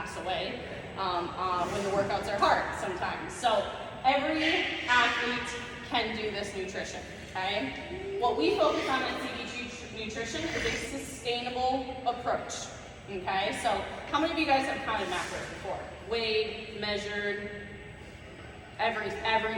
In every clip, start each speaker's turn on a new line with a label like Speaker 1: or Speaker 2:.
Speaker 1: pass away when the workouts are hard sometimes. So every athlete can do this nutrition, okay? What we focus on in CBG nutrition is a sustainable approach, okay? So how many of you guys have counted macros before? Weighed, measured, every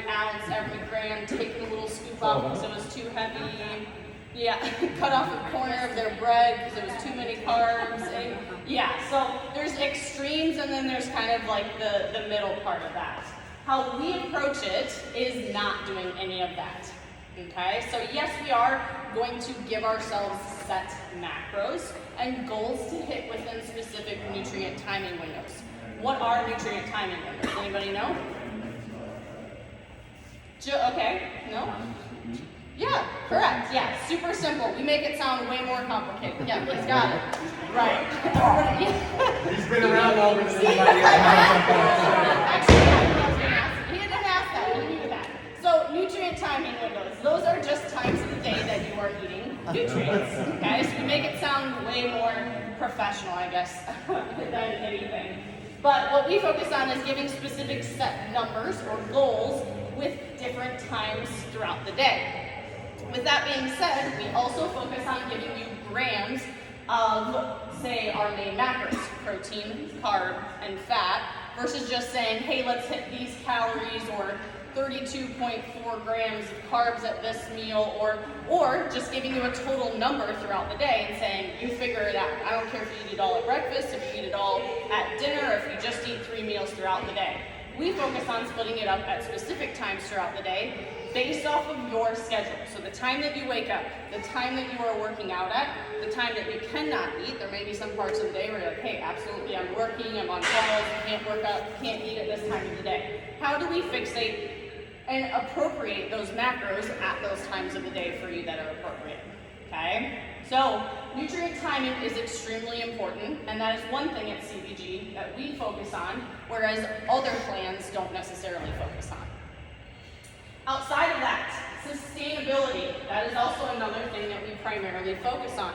Speaker 1: ounce, every gram, taken a little scoop off because it was too heavy. Yeah, cut off a corner of their bread because it was too many carbs. And yeah, so there's extremes and then there's kind of like the middle part of that. How we approach it is not doing any of that, okay? So yes, we are going to give ourselves set macros and goals to hit within specific nutrient timing windows. What are nutrient timing windows? Anybody know? Okay, no? Yeah, correct, yeah, super simple. We make it sound way more complicated. Yeah, he's got it. Right.
Speaker 2: He's been around longer than anybody else.
Speaker 1: Actually, he didn't ask that, he knew that. So nutrient timing windows, those are just times of the day that you are eating nutrients, okay? So we make it sound way more professional, I guess, than anything. But what we focus on is giving specific set numbers or goals with different times throughout the day. With that being said, we also focus on giving you grams of, say, our main macros, protein, carb, and fat, versus just saying, hey, let's hit these calories, or 32.4 grams of carbs at this meal, or just giving you a total number throughout the day and saying, you figure it out. I don't care if you eat it all at breakfast, if you eat it all at dinner, if you just eat 3 meals throughout the day. We focus on splitting it up at specific times throughout the day based off of your schedule. So the time that you wake up, the time that you are working out at, the time that you cannot eat. There may be some parts of the day where you're like, hey, absolutely, I'm working, I'm on calls, can't work out, can't eat at this time of the day. How do we fixate and appropriate those macros at those times of the day for you that are appropriate, okay? So nutrient timing is extremely important, and that is one thing at CBG that we focus on, whereas other plans don't necessarily focus on. Outside of that, sustainability, that is also another thing that we primarily focus on.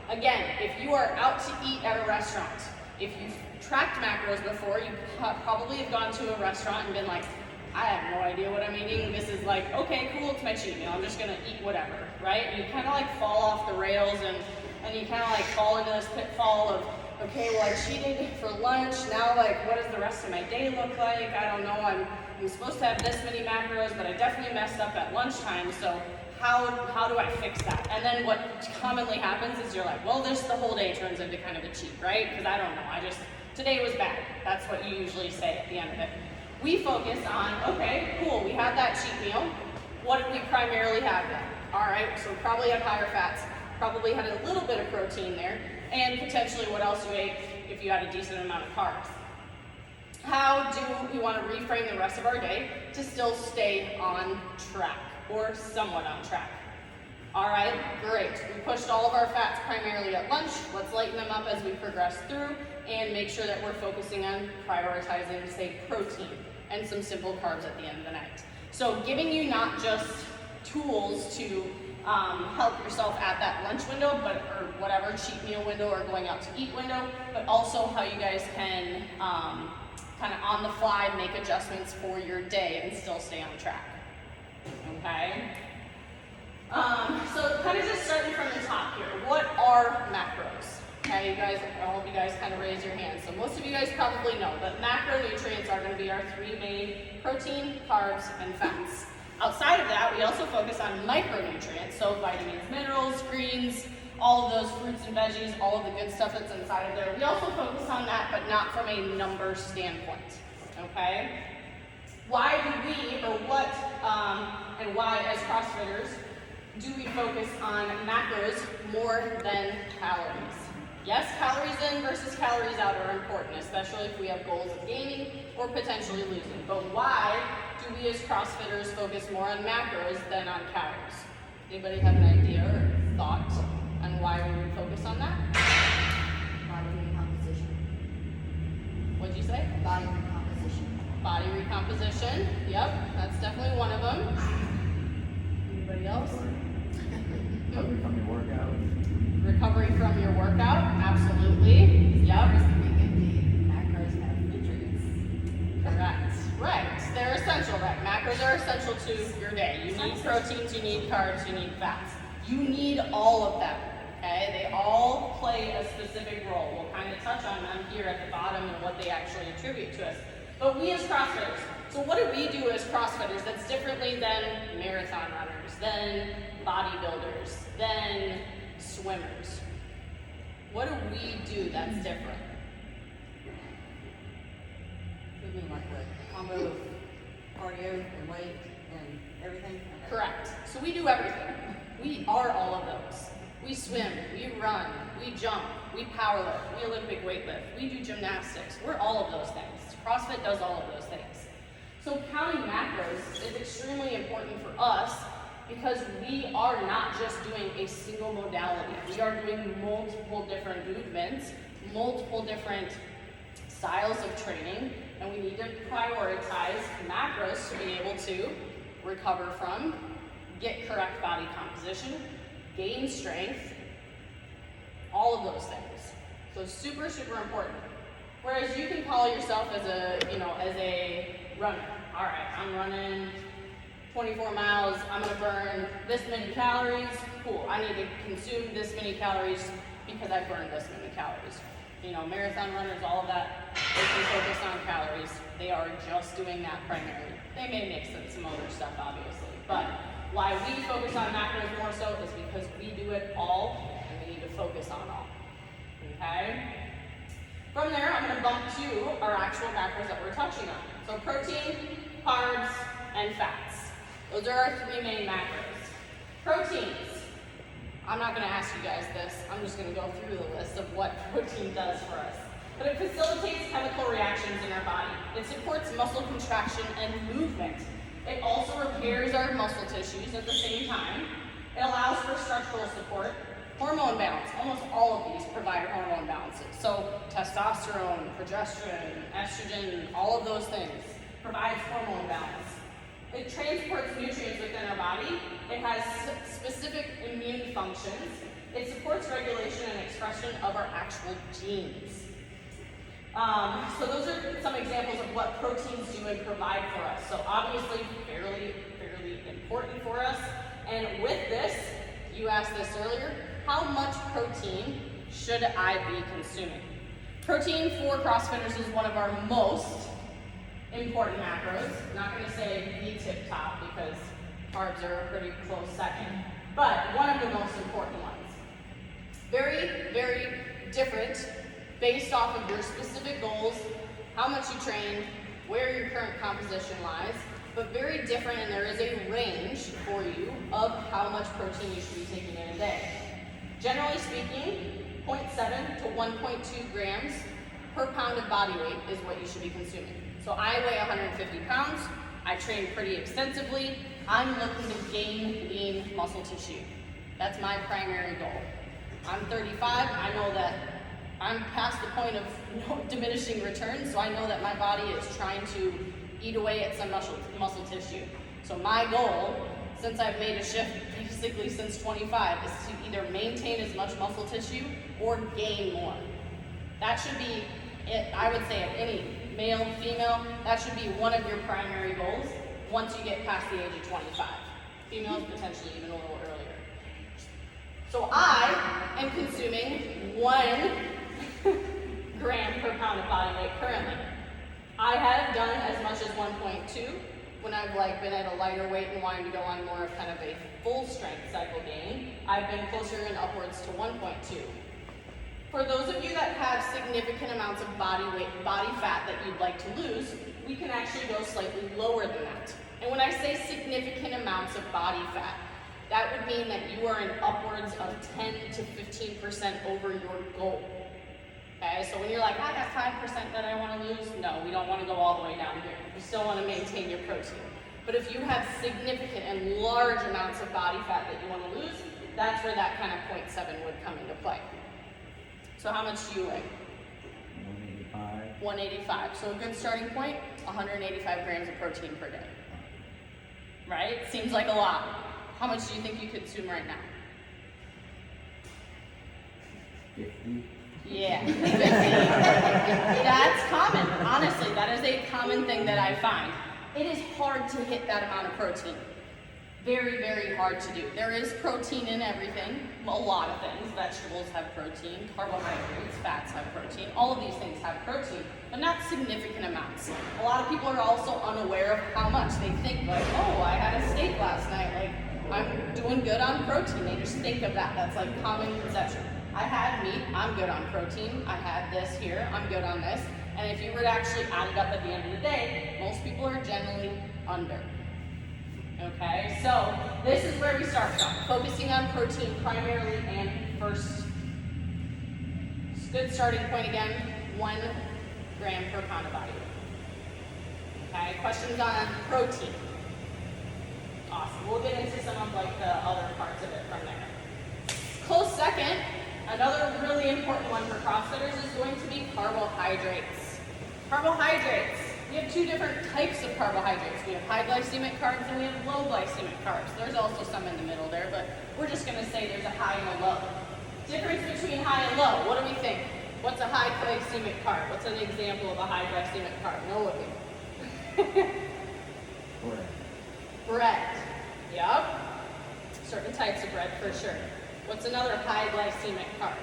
Speaker 1: Again, if you are out to eat at a restaurant, if you've tracked macros before, you probably have gone to a restaurant and been like, I have no idea what I'm eating. This is like, okay, cool, it's my cheat meal. I'm just gonna eat whatever, right? And you kind of like fall off the rails and you kind of like fall into this pitfall of, okay, well, I cheated for lunch. Now, like, what does the rest of my day look like? I don't know. I'm supposed to have this many macros, but I definitely messed up at lunchtime. So how do I fix that? And then what commonly happens is you're like, well, the whole day turns into kind of a cheat, right? Because I don't know. Today was bad. That's what you usually say at the end of it. We focus on, okay, cool, we had that cheat meal. What did we primarily have then? All right, so we probably had higher fats, probably had a little bit of protein there, and potentially what else you ate if you had a decent amount of carbs. How do we want to reframe the rest of our day to still stay on track, or somewhat on track? All right, great. We pushed all of our fats primarily at lunch. Let's lighten them up as we progress through and make sure that we're focusing on prioritizing, say, protein and some simple carbs at the end of the night. So giving you not just tools to help yourself at that lunch window, or whatever cheat meal window or going out to eat window, but also how you guys can kind of on the fly make adjustments for your day and still stay on track, okay? So kind of just starting from the top here, what are macros? Okay, you guys, all of you guys kind of raise your hands. So most of you guys probably know that macronutrients are going to be our 3 main: protein, carbs, and fats. Outside of that, we also focus on micronutrients, so vitamins, minerals, greens, all of those fruits and veggies, all of the good stuff that's inside of there. We also focus on that, but not from a number standpoint, okay? Why do we, or what, and why as CrossFitters, do we focus on macros more than calories? Yes, calories in versus calories out are important, especially if we have goals of gaining or potentially losing. But why do we as CrossFitters focus more on macros than on calories? Anybody have an idea or thought on why we would focus on that?
Speaker 3: Body recomposition.
Speaker 1: What'd you say?
Speaker 3: Body recomposition.
Speaker 1: Body recomposition. Yep, that's definitely one of them. Anybody else?
Speaker 2: Recovery from your workout.
Speaker 1: Recovery from your workout, absolutely. Yep.
Speaker 3: Macros can be empty, macros have
Speaker 1: to your day. You need proteins, you need carbs, you need fats. You need all of them, okay? They all play a specific role. We'll kind of touch on them here at the bottom and what they actually attribute to us. But we as CrossFitters, so what do we do as CrossFitters that's differently than marathon runners, than bodybuilders, than swimmers? What do we do that's different?
Speaker 4: You mean like a combo of cardio and weight and everything? Okay.
Speaker 1: Correct. So we do everything. We are all of those. We swim, we run, we jump, we powerlift, we Olympic weightlift, we do gymnastics. We're all of those things. CrossFit does all of those things. So counting macros is extremely important for us because we are not just doing a single modality. We are doing multiple different movements, multiple different styles of training, and we need to prioritize macros to be able to recover from, get correct body composition, gain strength, all of those things. So super, super important. Whereas you can call yourself as a runner. All right, I'm running 24 miles, I'm gonna burn this many calories, cool. I need to consume this many calories because I burned this many calories. You know, marathon runners, all of that, they can focus on calories. They are just doing that primarily. They may mix in some other stuff, obviously, but why we focus on macros more so is because we do it all and we need to focus on all, okay? From there, I'm gonna bump to our actual macros that we're touching on. So protein, carbs, and fats. Those are our three main macros. Proteins. I'm not gonna ask you guys this. I'm just gonna go through the list of what protein does for us. But it facilitates chemical reactions in our body. It supports muscle contraction and movement. It also repairs our muscle tissues at the same time. It allows for structural support. Hormone balance. Almost all of these provide hormone balances. So testosterone, progesterone, estrogen, all of those things provides hormone balance. It transports nutrients within our body. It has specific immune functions. It supports regulation and expression of our actual genes. So those are some examples of what proteins do and provide for us. So obviously fairly important for us. And with this, you asked this earlier, how much protein should I be consuming? Protein for CrossFitters is one of our most important macros. I'm not going to say the tip top because carbs are a pretty close second, but one of the most important ones. Very, very different based off of your specific goals, how much you train, where your current composition lies, but very different, and there is a range for you of how much protein you should be taking in a day. Generally speaking, 0.7 to 1.2 grams per pound of body weight is what you should be consuming. So I weigh 150 pounds, I train pretty extensively, I'm looking to gain lean muscle tissue. That's my primary goal. I'm 35, I know that I'm past the point of diminishing returns, so I know that my body is trying to eat away at some muscle tissue. So my goal, since I've made a shift basically since 25, is to either maintain as much muscle tissue or gain more. That should be it, I would say, of any male, female, that should be one of your primary goals once you get past the age of 25. Females potentially even a little earlier. So I am consuming 1 gram per pound of body weight currently. I have done as much as 1.2 when I've been at a lighter weight and wanting to go on more of kind of a full strength cycle gain. I've been closer and upwards to 1.2. For those of you that have significant amounts of body fat that you'd like to lose, we can actually go slightly lower than that. And when I say significant amounts of body fat, that would mean that you are in upwards of 10 to 15% over your goal. Okay, so when you're like, I got 5% that I want to lose, no, we don't want to go all the way down here. You still want to maintain your protein. But if you have significant and large amounts of body fat that you want to lose, that's where that kind of 0.7 would come into play. So how much do you weigh?
Speaker 5: 185.
Speaker 1: 185. So a good starting point, 185 grams of protein per day. Right? Seems like a lot. How much do you think you consume right now?
Speaker 5: 50.
Speaker 1: Yeah, 50. That's common. Honestly, that is a common thing that I find. it is hard to hit that amount of protein. Very, very hard to do. There is protein in everything, a lot of things. Vegetables have protein, carbohydrates, fats have protein. All of these things have protein, but not significant amounts. A lot of people are also unaware of how much. They think like, oh, I had a steak last night, like I'm doing good on protein. They just think of that. That's like common conception. I had meat, I'm good on protein. I had this here, I'm good on this. And if you were to actually add it up at the end of the day, most people are generally under. Okay, so this is where we start from, focusing on protein primarily and first. Good starting point again, 1 gram per pound of body weight. Okay, questions on protein? Awesome, we'll get into some of like the other parts of it from there. Close second, another really important one for CrossFitters is going to be carbohydrates. Carbohydrates. We have 2 different types of carbohydrates. We have high glycemic carbs and we have low glycemic carbs. There's also some in the middle there, but we're just going to say there's a high and a low. Difference between high and low, what do we think? What's a high glycemic carb? What's an example of a high glycemic carb? No looking. Bread. Yep. Certain types of bread for sure. What's another high glycemic carb?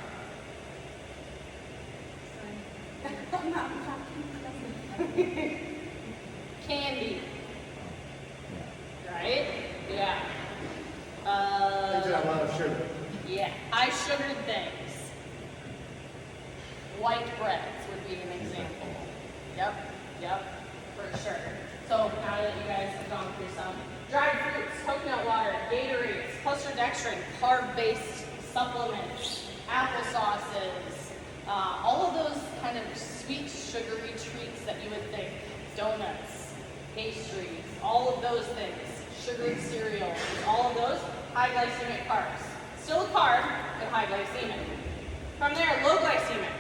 Speaker 1: Candy. Right? Yeah.
Speaker 2: Things that have a lot of sugar.
Speaker 1: Yeah. High sugared things. White breads would be an example. Yep, for sure. So now that you guys have gone through some dried fruits, coconut water, Gatorades, cluster dextrin, carb-based supplements, applesauces, all of those kind of sweet, sugary treats that you would think, donuts, pastries, all of those things, sugared cereals, all of those, high glycemic carbs. Still a carb, but high glycemic. From there, low glycemic.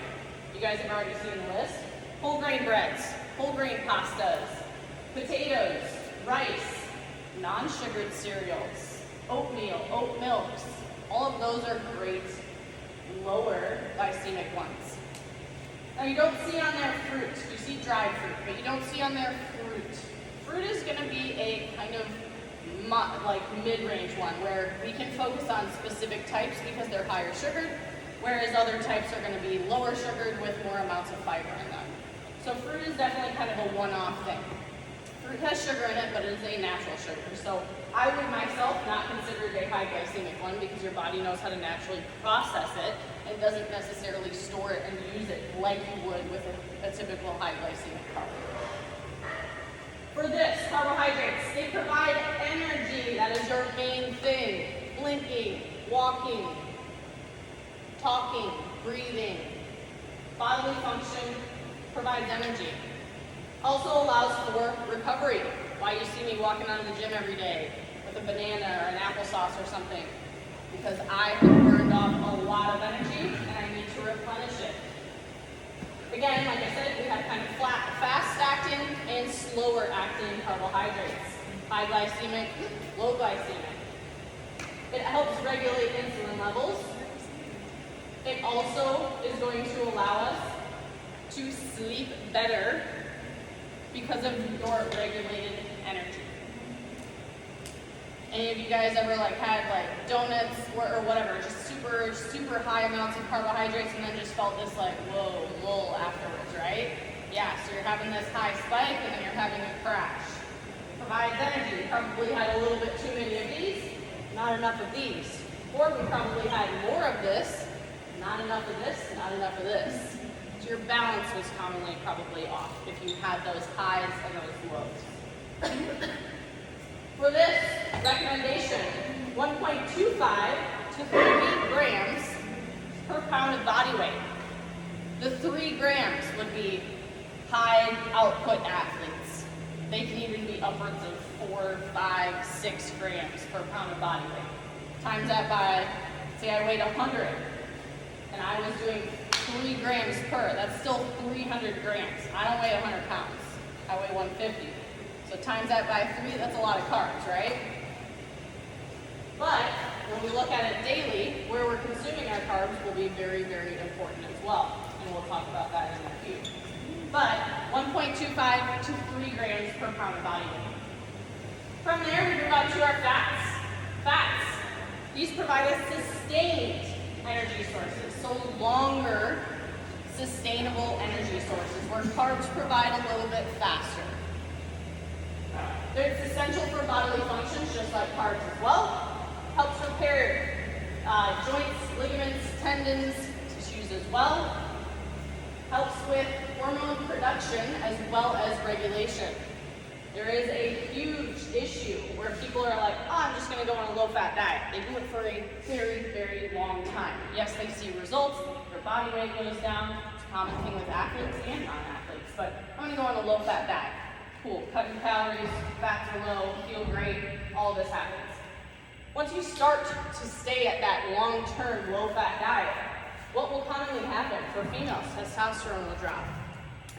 Speaker 1: You guys have already seen the list. Whole grain breads, whole grain pastas, potatoes, rice, non-sugared cereals, oatmeal, oat milks. All of those are great lower glycemic ones. Now you don't see on there fruit. You see dried fruit, but you don't see on there fruit. Fruit is going to be a kind of like mid-range one where we can focus on specific types because they're higher sugared, whereas other types are going to be lower sugared with more amounts of fiber in them. So fruit is definitely kind of a one-off thing. Fruit has sugar in it, but it is a natural sugar. So I would myself not consider it a high glycemic one because your body knows how to naturally process it and doesn't necessarily store it and use it like you would with a typical high glycemic carb. For this, carbohydrates, they provide energy. That is your main thing. Blinking, walking, talking, breathing. Bodily function provides energy. Also allows for recovery. Why you see me walking out of the gym every day with a banana or an applesauce or something. Because I have burned off a lot of energy and I need to replenish it. Again, like I said, we have kind of fast-acting and slower-acting carbohydrates. High glycemic, low glycemic. It helps regulate insulin levels. It also is going to allow us to sleep better because of your regulated energy. Any of you guys ever had donuts or whatever, just super high amounts of carbohydrates and then just felt this whoa, lull afterwards, right? Yeah, so you're having this high spike and then you're having a crash. It provides energy. You probably had a little bit too many of these, not enough of these. Or we probably had more of this, not enough of this, not enough of this. So your balance was commonly probably off if you had those highs and those lows. For this recommendation, 1.25 to 3 grams per pound of body weight. The 3 grams would be high output athletes. They can even be upwards of 4, 5, 6 grams per pound of body weight. Times that by, say I weighed 100 and I was doing 3 grams per, that's still 300 grams. I don't weigh 100 pounds, I weigh 150. So times that by 3, that's a lot of carbs, right? But when we look at it daily, where we're consuming our carbs will be very, very important as well. And we'll talk about that in a few. But 1.25 to 3 grams per pound of body weight. From there, we move on to our fats. Fats. These provide us sustained energy sources, so longer, sustainable energy sources, where carbs provide a little bit faster. It's essential for bodily functions, just like carbs as well. Helps repair joints, ligaments, tendons, tissues as well. Helps with hormone production as well as regulation. There is a huge issue where people are like, oh, I'm just going to go on a low-fat diet. They do it for a very, very long time. Yes, they see results. Their body weight goes down. It's a common thing with athletes and non-athletes. But I'm going to go on a low-fat diet. Cool. Cutting calories, fats are low, feel great. All of this happens. Once you start to stay at that long-term low-fat diet, what will commonly happen for females? Testosterone will drop.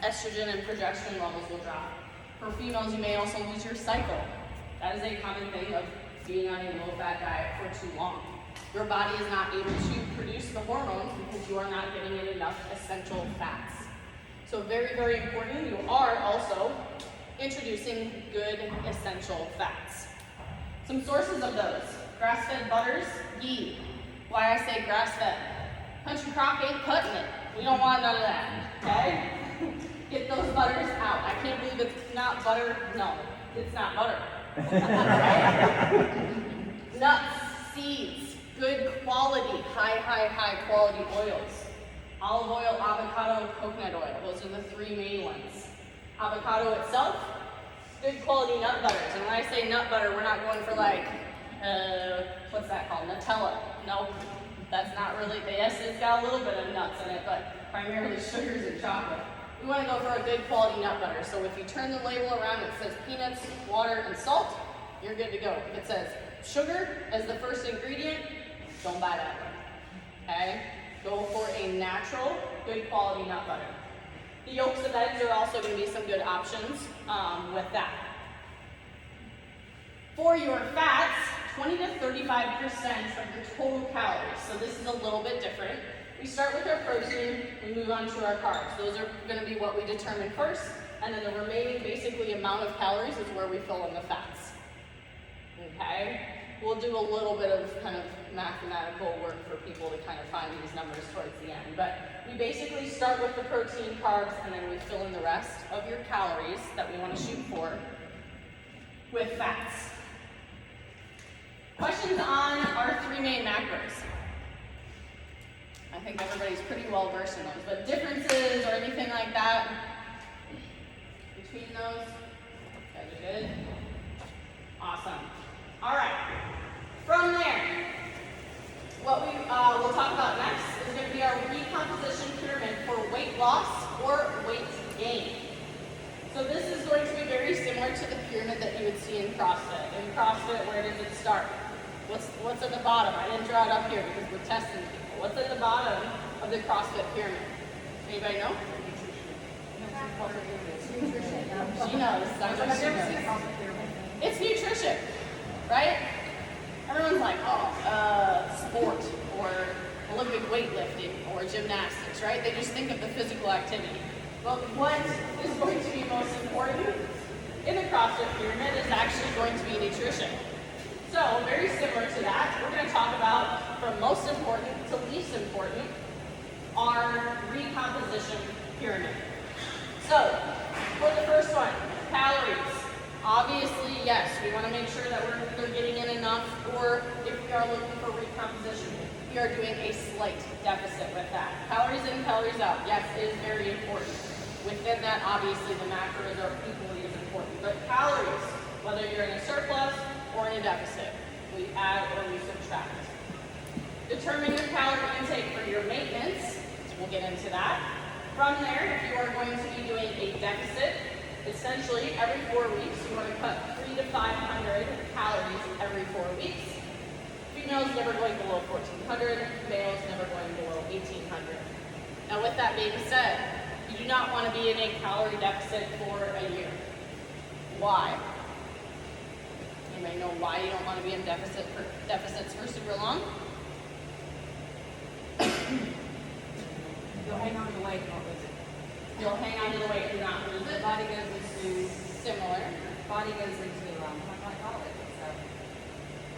Speaker 1: Estrogen and progesterone levels will drop. For females, you may also lose your cycle. That is a common thing of being on a low-fat diet for too long. Your body is not able to produce the hormones because you are not giving it enough essential fats. So very, very important, you are also introducing good essential fats. Some sources of those: grass-fed butters, ghee. Why I say grass-fed? Country crock ain't cutting it. We don't want none of that, okay? Get those butters out. I can't believe it's not butter. No, it's not butter. Nuts, seeds, good quality, high quality oils. Olive oil, avocado, coconut oil. Those are the 3 main ones. Avocado itself, good quality nut butters. And when I say nut butter, we're not going for like, what's that called? Nutella. Nope. That's not really, yes, it's got a little bit of nuts in it, but primarily sugars and chocolate. We want to go for a good quality nut butter. So if you turn the label around, it says peanuts, water, and salt, you're good to go. If it says sugar as the first ingredient, don't buy that one, okay? Go for a natural, good quality nut butter. The yolks of eggs are also going to be some good options with that. For your fats, 20 to 35% of your total calories. So this is a little bit different. We start with our protein, we move on to our carbs. Those are going to be what we determine first, and then the remaining basically amount of calories is where we fill in the fats. Okay? We'll do a little bit of kind of mathematical work for people to kind of find these numbers towards the end. But we basically start with the protein, carbs, and then we fill in the rest of your calories that we want to shoot for with fats. Questions on our 3 main macros? I think everybody's pretty well versed in those, but differences or anything like that between those? You guys are good? Awesome. All right. From there, what we will talk about next is going to be our recomposition pyramid for weight loss or weight gain. So this is going to be very similar to the pyramid that you would see in CrossFit. In CrossFit, where does it start? What's at the bottom? I didn't draw it up here because we're testing people. What's at the bottom of the CrossFit pyramid? Anybody know? She knows. It's nutrition, right? Everyone's like, sport or Olympic weightlifting or gymnastics, right? They just think of the physical activity. But what is going to be most important in the CrossFit pyramid is actually going to be nutrition. So, very similar to that, we're going to talk about, from most important to least important, our recomposition pyramid. So, for the first one, calories. Obviously, yes, we want to make sure that we're getting in enough, or if we are looking for recomposition, we are doing a slight deficit with that. Calories in, calories out, yes, it is very important. Within that, obviously, the macros are equally as important. But calories, whether you're in a surplus or in a deficit, we add or we subtract. Determine your calorie intake for your maintenance. We'll get into that. From there, if you are going to be doing a deficit, essentially every 4 weeks, you want to cut 300 to 500 calories every 4 weeks. Females never going below 1,400, males never going below 1,800. Now with that being said, you do not want to be in a calorie deficit for a year. Why? Anybody know why you don't want to be in deficits for super long?
Speaker 4: You'll hang on to the weight, not lose it.
Speaker 1: You'll hang on to the weight and not lose it.
Speaker 4: Body goes into,
Speaker 1: Similar.
Speaker 4: body goes into, how do I call it? So,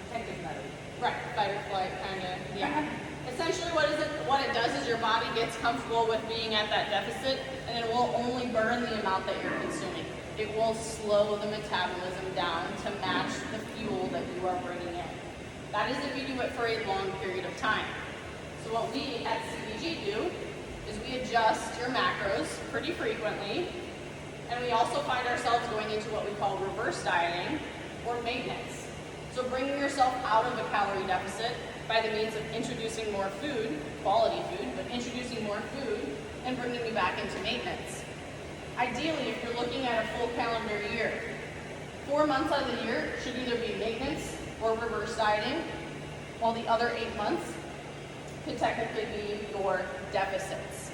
Speaker 4: protective mode.
Speaker 1: Right, fight or flight kind of, yeah. Essentially what it does is your body gets comfortable with being at that deficit, and it will only burn the amount that you're consuming. It will slow the metabolism down to match the fuel that you are bringing in. That is if you do it for a long period of time. So what we at CBG do is we adjust your macros pretty frequently, and we also find ourselves going into what we call reverse dieting or maintenance. So bringing yourself out of a calorie deficit by the means of introducing more food, quality food, but introducing more food and bringing you back into maintenance. Ideally, if you're looking at a full calendar year, 4 months out of the year should either be maintenance or reverse dieting, while the other 8 months could technically be your deficits.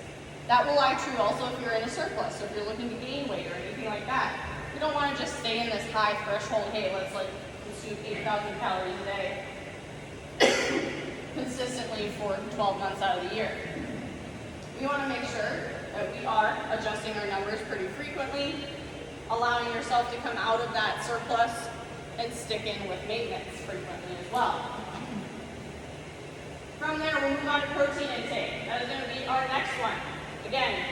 Speaker 1: That will lie true also if you're in a surplus, so if you're looking to gain weight or anything like that. You don't want to just stay in this high threshold, hey, let's consume 8,000 calories a day consistently for 12 months out of the year. We want to make sure that we are adjusting our numbers pretty frequently, allowing yourself to come out of that surplus and stick in with maintenance frequently as well. From there, we'll move on to protein intake. That is going to be our next one. Again,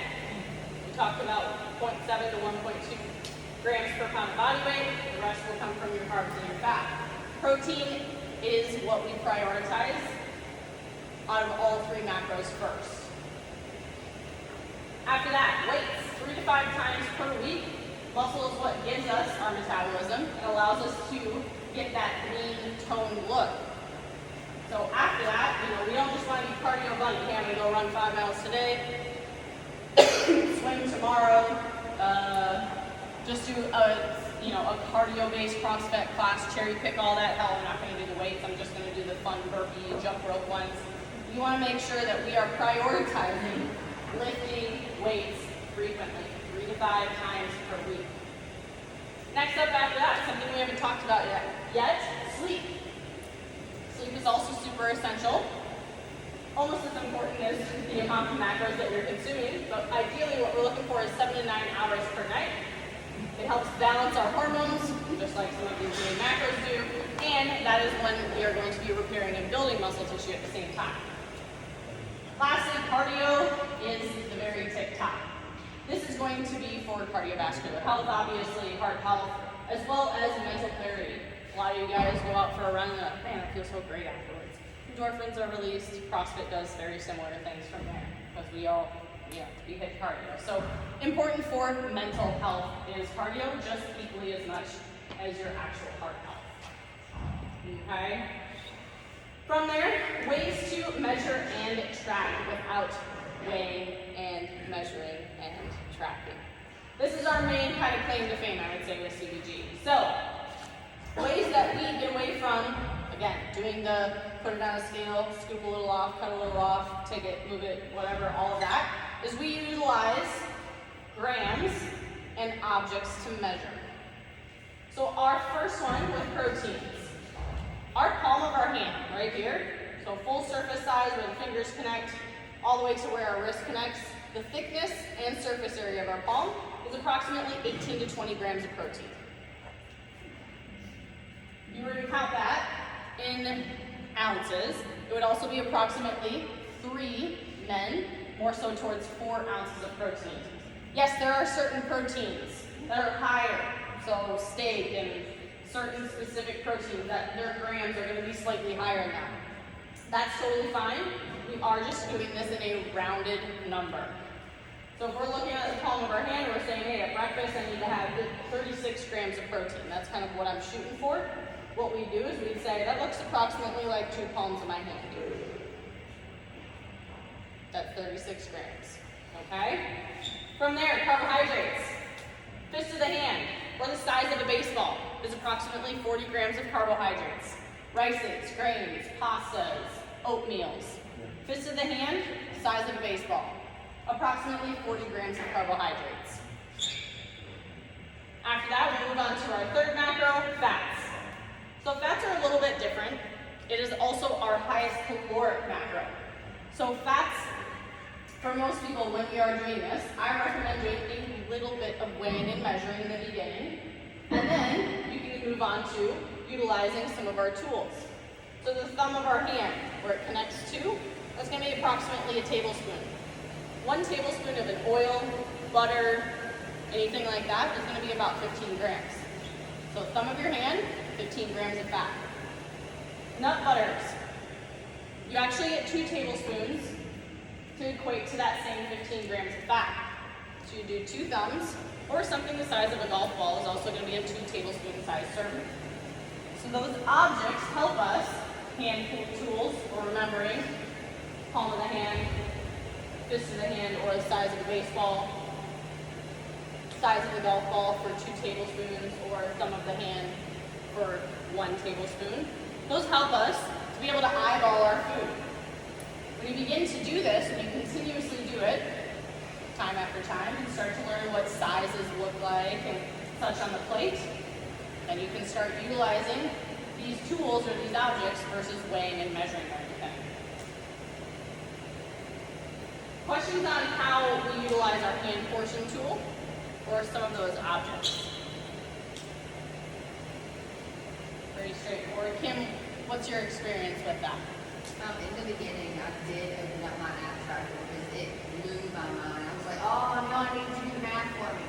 Speaker 1: we talked about 0.7 to 1.2 grams per pound of body weight. The rest will come from your carbs and your fat. Protein is what we prioritize out of all 3 macros first. After that, weights, 3 to 5 times per week. Muscle is what gives us our metabolism and allows us to get that lean, toned look. So after that, we don't just want to be cardio bunny. Hey, I'm going to go run 5 miles today, swim tomorrow, just do a cardio-based CrossFit class, cherry pick all that. Hell, I'm not going to do the weights. I'm just going to do the fun burpee, jump rope ones. You want to make sure that we are prioritizing lifting weights frequently, 3 to 5 times per week. Next up after that, something we haven't talked about yet, sleep. Sleep is also super essential. Almost as important as the amount of macros that you're consuming, but ideally what we're looking for is 7 to 9 hours per night. It helps balance our hormones, just like some of these main macros do, and that is when we are going to be repairing and building muscle tissue at the same time. Lastly, cardio is the very tip top. This is going to be for cardiovascular health, obviously, heart health, as well as mental clarity. A lot of you guys go out for a run and man, I feel so great afterwards. Endorphins are released. CrossFit does very similar things from there because we all, we hit cardio. So important for mental health is cardio just equally as much as your actual heart health. Okay? From there, ways to measure and track without weighing and measuring and tracking. This is our main kind of claim to fame, I would say, with CBG. So, ways that we get away from, again, doing the put it on a scale, scoop a little off, cut a little off, take it, move it, whatever, all of that, is we utilize grams and objects to measure. So our first one with proteins. Our palm of our hand, right here, so full surface size where the fingers connect, all the way to where our wrist connects, the thickness and surface area of our palm is approximately 18 to 20 grams of protein. If you were to count that in ounces, it would also be approximately 3 men, more so towards 4 ounces of protein. Yes, there are certain proteins that are higher, so steak and certain specific proteins that their grams are going to be slightly higher than that. That's totally fine. We are just doing this in a rounded number. So if we're looking at the palm of our hand and we're saying, hey, at breakfast I need to have 36 grams of protein. That's kind of what I'm shooting for. What we do is we'd say, that looks approximately like 2 palms of my hand. That's 36 grams, okay? From there, carbohydrates. Fist of the hand, or the size of a baseball, is approximately 40 grams of carbohydrates. Rices, grains, pastas, oatmeals. Fist of the hand, size of a baseball. Approximately 40 grams of carbohydrates. After that, we'll move on to our third macro, fats. So fats are a little bit different. It is also our highest caloric macro. So fats, for most people, when we are doing this, I recommend doing a little bit of weighing and measuring in the beginning, and then you can move on to utilizing some of our tools. So the thumb of our hand, where it connects to, that's going to be approximately a tablespoon. 1 tablespoon of an oil, butter, anything like that is going to be about 15 grams. So thumb of your hand, 15 grams of fat. Nut butters. You actually get 2 tablespoons to equate to that same 15 grams of fat. So you do 2 thumbs, or something the size of a golf ball is also going to be a 2 tablespoon size serving. So those objects help us, hand tools, or remembering, palm of the hand, fist of the hand, or the size of a baseball, size of the golf ball for 2 tablespoons, or thumb of the hand for 1 tablespoon. Those help us to be able to eyeball our food. When you begin to do this, and you continuously do it, time after time, you start to learn what sizes look like and such on the plate, and you can start utilizing these tools or these objects versus weighing and measuring everything. Questions on how we utilize our hand portion tool or some of those objects? Pretty straightforward. Kim, what's your experience with that?
Speaker 3: In the beginning, I did open up my app tracker because it blew my mind. I was like, oh no, I need you to do the math for me.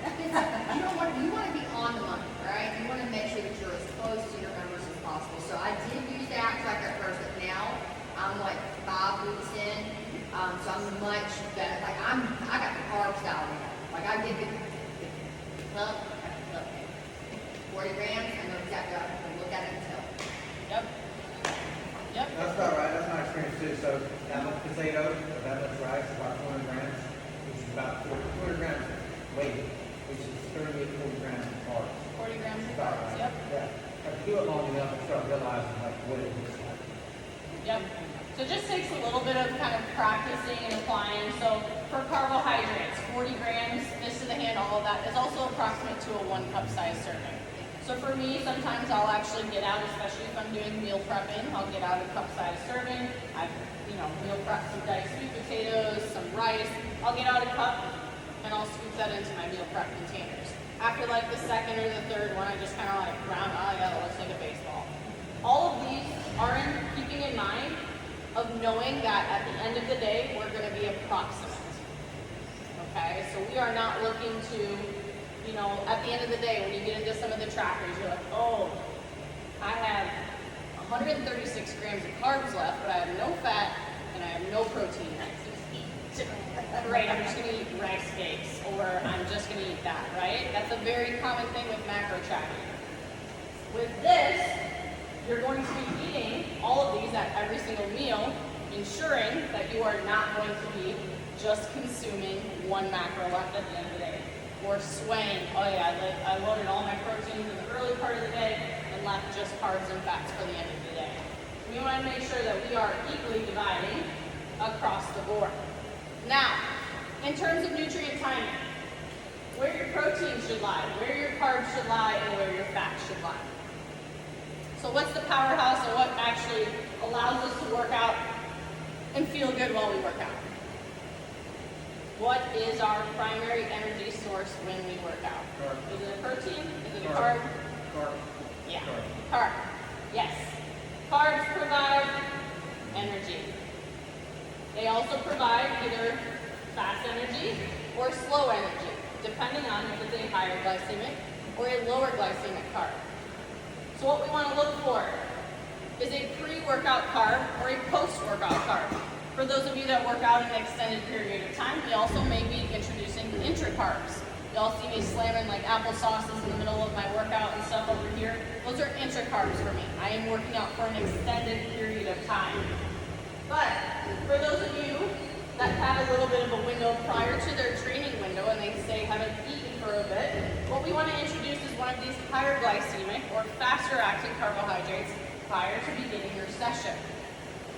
Speaker 3: You want to be on the money, right? You want to make sure that you're as close to your numbers as possible. So I did use the app tracker at first, but now I'm like 5 weeks in, so I'm much better. Like I got the carbs dialed in. Like I get the 40 grams, I know exactly how to look at it and tell.
Speaker 1: Yep. Yep.
Speaker 2: That's about right. That's my experience too. So that much potato, or that much rice, about 200 grams, which is about 200 grams weight, which is 38, 40 grams of carbs.
Speaker 1: 40 grams of
Speaker 2: About
Speaker 1: carbs,
Speaker 2: right.
Speaker 1: yep.
Speaker 2: Yeah. If you do it long enough, you start realizing like what it looks like.
Speaker 1: Yep. So it just takes a little bit of kind of practicing and applying. So for carbohydrates, 40 grams, fist of the hand, all of that is also approximate to a 1 cup size serving. So for me, sometimes I'll actually get out, especially if I'm doing meal prepping, I'll get out a cup size serving. I've, meal prep some diced sweet potatoes, some rice. I'll get out a cup and I'll scoop that into my meal prep containers. After like the second or the third one, I just kind of like round, oh yeah, that looks like a baseball. All of these are in keeping in mind of knowing that at the end of the day, we're going to be approximate. Okay, so we are not looking to, at the end of the day, when you get into some of the trackers, you're like, oh, I have 136 grams of carbs left, but I have no fat and I have no protein. Right, I'm just going to eat rice cakes, or I'm just going to eat that, right? That's a very common thing with macro tracking. With this, you're going to be eating all of these at every single meal, ensuring that you are not going to be just consuming 1 macro left at the end of the day. Or swaying, oh yeah, I loaded all my proteins in the early part of the day and left just carbs and fats for the end of the day. We want to make sure that we are equally dividing across the board. Now, in terms of nutrient timing, where your protein should lie, where your carbs should lie, and where your fats should lie. So what's the powerhouse and what actually allows us to work out and feel good while we work out? What is our primary energy source when we work out?
Speaker 2: Carb.
Speaker 1: Is it a protein? Is it a carb?
Speaker 2: Carb.
Speaker 1: Yeah.
Speaker 2: Carb.
Speaker 1: Carb. Yes. Carbs provide energy. They also provide either fast energy or slow energy, depending on if it's a higher glycemic or a lower glycemic carb. So what we want to look for is a pre-workout carb or a post-workout carb. For those of you that work out an extended period of time, we also may be introducing intra-carbs. Y'all see me slamming like applesauces in the middle of my workout and stuff over here. Those are intra-carbs for me. I am working out for an extended period of time. But for those of you that have a little bit of a window prior to their training window and they say haven't eaten for a bit, what we want to introduce is one of these higher glycemic or faster acting carbohydrates prior to beginning your session.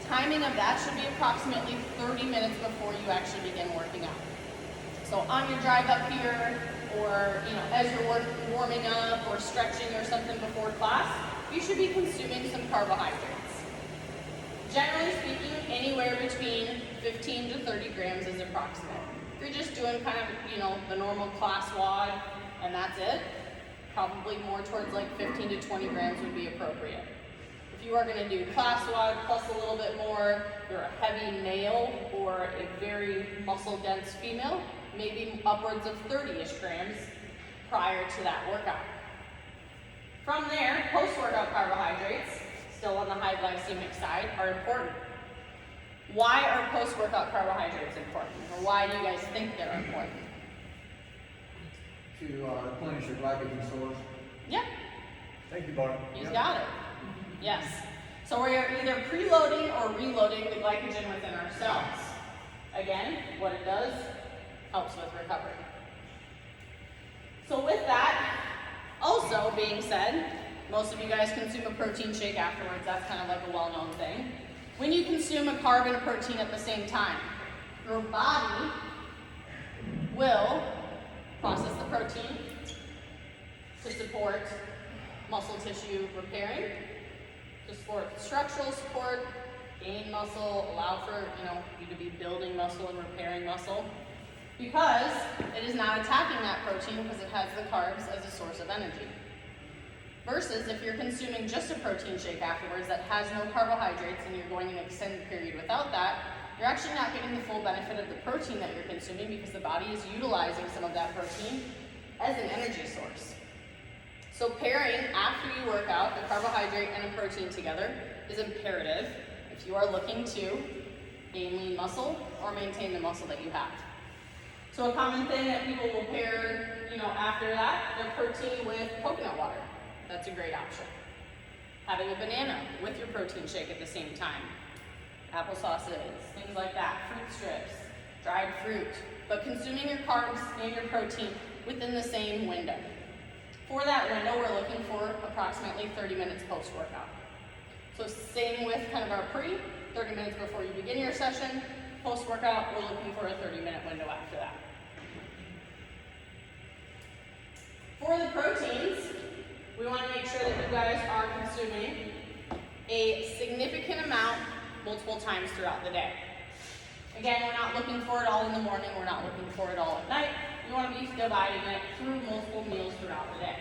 Speaker 1: Timing of that should be approximately 30 minutes before you actually begin working out. So on your drive up here, or as you're warming up or stretching or something before class, you should be consuming some carbohydrates. Generally speaking, anywhere between 15 to 30 grams is approximate. If you're just doing kind of, the normal class WOD and that's it, probably more towards like 15 to 20 grams would be appropriate. If you are going to do class WOD plus a little bit more, you're a heavy male or a very muscle dense female, maybe upwards of 30-ish grams prior to that workout. From there, post-workout carbohydrates, still on the high glycemic side, are important. Why are post-workout carbohydrates important? Or why do you guys think they're important?
Speaker 2: To replenish your glycogen stores.
Speaker 1: Yeah,
Speaker 2: Thank you, Bart.
Speaker 1: you got it. Yes. So we are either preloading or reloading the glycogen within our cells. Again, what it does, helps with recovery. So with that, also being said, most of you guys consume a protein shake afterwards. That's kind of like a well-known thing. When you consume a carb and a protein at the same time, your body will process the protein to support muscle tissue repairing, to support structural support, gain muscle, allow for you to be building muscle and repairing muscle, because it is not attacking that protein because it has the carbs as a source of energy. Versus if you're consuming just a protein shake afterwards that has no carbohydrates and you're going an extended period without that, you're actually not getting the full benefit of the protein that you're consuming because the body is utilizing some of that protein as an energy source. So pairing after you work out a carbohydrate and a protein together is imperative if you are looking to gain lean muscle or maintain the muscle that you have. So a common thing that people will pair, after that, their protein with coconut water. That's a great option. Having a banana with your protein shake at the same time. Applesauces, things like that, fruit strips, dried fruit, but consuming your carbs and your protein within the same window. For that window, we're looking for approximately 30 minutes post-workout. So same with kind of our 30 minutes before you begin your session. Post-workout, we're looking for a 30-minute window after that. For the proteins, we want to make sure that you guys are consuming a significant amount multiple times throughout the day. Again, we're not looking for it all in the morning, we're not looking for it all at night. You want to be dividing it through multiple meals throughout the day.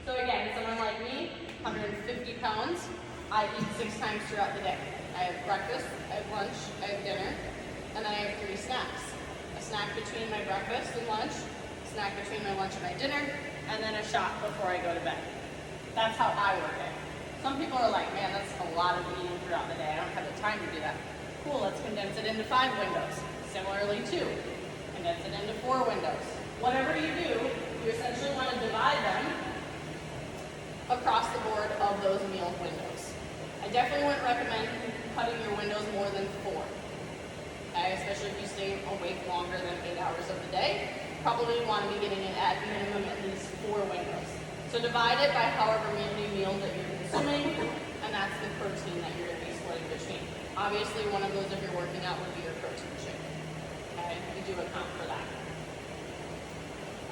Speaker 1: So again, someone like me, 150 pounds, I eat 6 times throughout the day. I have breakfast, I have lunch, I have dinner, and then I have 3 snacks. A snack between my breakfast and lunch, a snack between my lunch and my dinner, and then a shot before I go to bed. That's how I work it. Some people are like, man, that's a lot of eating throughout the day. I don't have the time to do that. Cool, let's condense it into 5 windows. Similarly, 2. Condense it into 4 windows. Whatever you do, you essentially want to divide them across the board of those meal windows. I definitely wouldn't recommend cutting your windows more than 4. Okay, especially if you stay awake longer than 8 hours of the day. Probably want to be getting it at minimum at least 4 windows. So divide it by however many meals that you're consuming, and that's the protein that you're going to be splitting between. Obviously, one of those, if you're working out, would be your protein shake. Okay, we do account for that.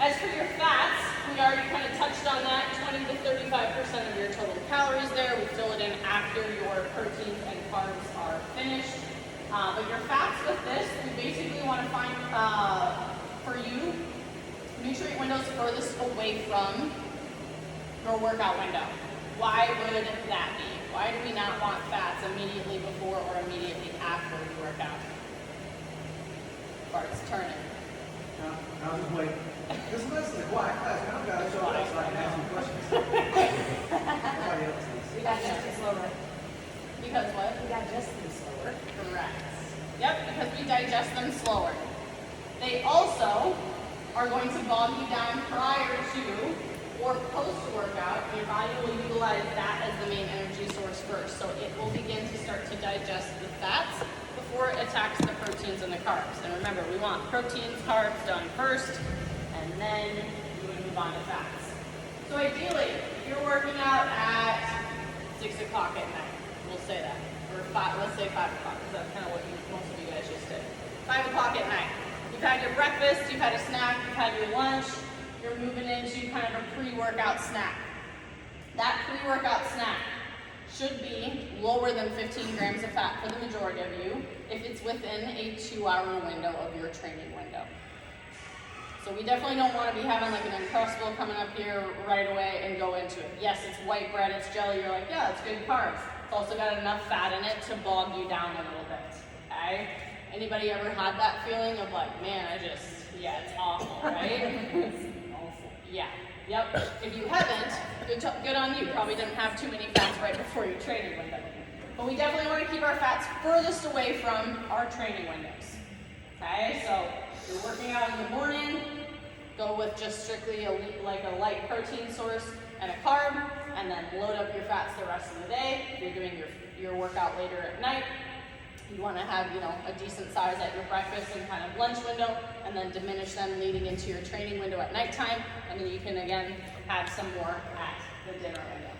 Speaker 1: As for your fats, we already kind of touched on that, 20 to 35% of your total calories there. We fill it in after your proteins and carbs are finished. But your fats with this, we basically want to find, for you, nutrient windows furthest away from your workout window. Why would that be? Why do we not want fats immediately before or immediately after we work out? Bart's turning.
Speaker 2: I was just waiting. This is a quiet class. Now I've got to show up so I can ask you questions. Nobody else is.
Speaker 4: We got just slower.
Speaker 1: Because what?
Speaker 4: We got just slower.
Speaker 1: Correct. Yep, because we digest them slower. They also are going to bog you down prior to or post-workout. Your body will utilize that as the main energy source first. So it will begin to start to digest the fats before it attacks the proteins and the carbs. And remember, we want proteins, carbs done first, and then you would move on to fats. So ideally, if you're working out at 6 o'clock at night, we'll say that, or 5, let's say 5 o'clock, because that's kind of what most of you guys just did. 5 o'clock at night. You've had your breakfast, you've had a snack, you've had your lunch, you're moving into kind of a pre-workout snack. That pre-workout snack should be lower than 15 grams of fat for the majority of you if it's within a 2-hour window of your training window. So we definitely don't want to be having like an Uncrustable coming up here right away and go into it. Yes, it's white bread, it's jelly, you're like, yeah, it's good carbs. It's also got enough fat in it to bog you down a little bit, okay? Anybody ever had that feeling of like, man, yeah, it's awful, right?
Speaker 4: Awful.
Speaker 1: Yeah, yep. If you haven't, good on you. Probably didn't have too many fats right before your training window. But we definitely want to keep our fats furthest away from our training windows. Okay, so if you're working out in the morning, go with just strictly a light protein source and a carb, and then load up your fats the rest of the day. If you're doing your workout later at night, you want to have, a decent size at your breakfast and kind of lunch window, and then diminish them leading into your training window at nighttime, and then you can again have some more at the dinner window.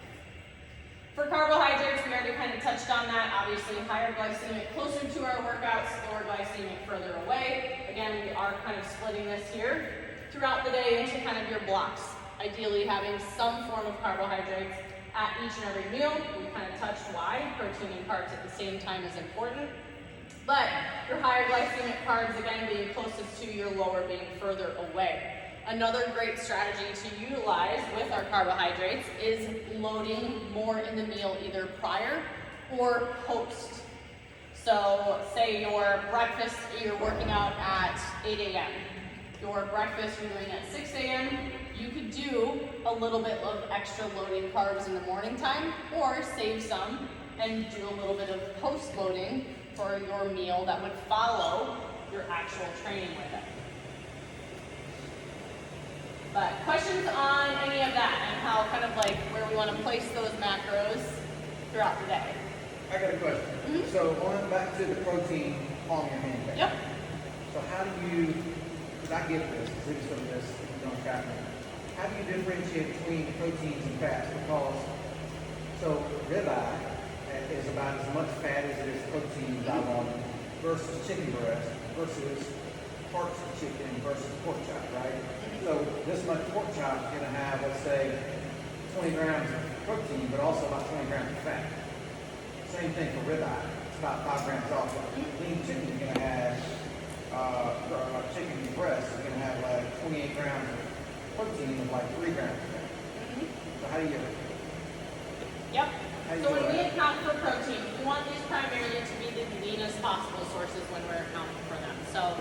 Speaker 1: For carbohydrates, we already kind of touched on that. Obviously, higher glycemic closer to our workouts, lower glycemic further away. Again, we are kind of splitting this here throughout the day into kind of your blocks. Ideally, having some form of carbohydrates at each and every meal. We kind of touched why protein and carbs at the same time is important. But your higher glycemic carbs, again, being closest to your lower being further away. Another great strategy to utilize with our carbohydrates is loading more in the meal either prior or post. So say your breakfast, you're working out at 8 a.m. Your breakfast you're doing at 6 a.m. You could do a little bit of extra loading carbs in the morning time, or save some and do a little bit of post loading for your meal that would follow your actual training window. But questions on any of that and how where we want to place those macros throughout the day?
Speaker 2: I got a question.
Speaker 1: Mm-hmm.
Speaker 2: So going back to the protein on your handbag.
Speaker 1: Yep.
Speaker 2: So how do you, because I get this, because it's from this, you don't got me. How do you differentiate between proteins and fats? Because, so ribeye is about as much fat as it is protein by volume versus chicken breast versus parts of chicken versus pork chop, right? So this much pork chop is going to have, let's say, 20 grams of protein, but also about 20 grams of fat. Same thing for ribeye. It's about 5 grams also. Lean chicken is going to have, chicken breast is going to have like 28 grams of protein and like 3 grams of fat. So how do you?
Speaker 1: Yep.
Speaker 2: How do you
Speaker 1: So
Speaker 2: do
Speaker 1: when we
Speaker 2: that?
Speaker 1: account for protein, we want these primarily to be the leanest possible sources when we're accounting for them. So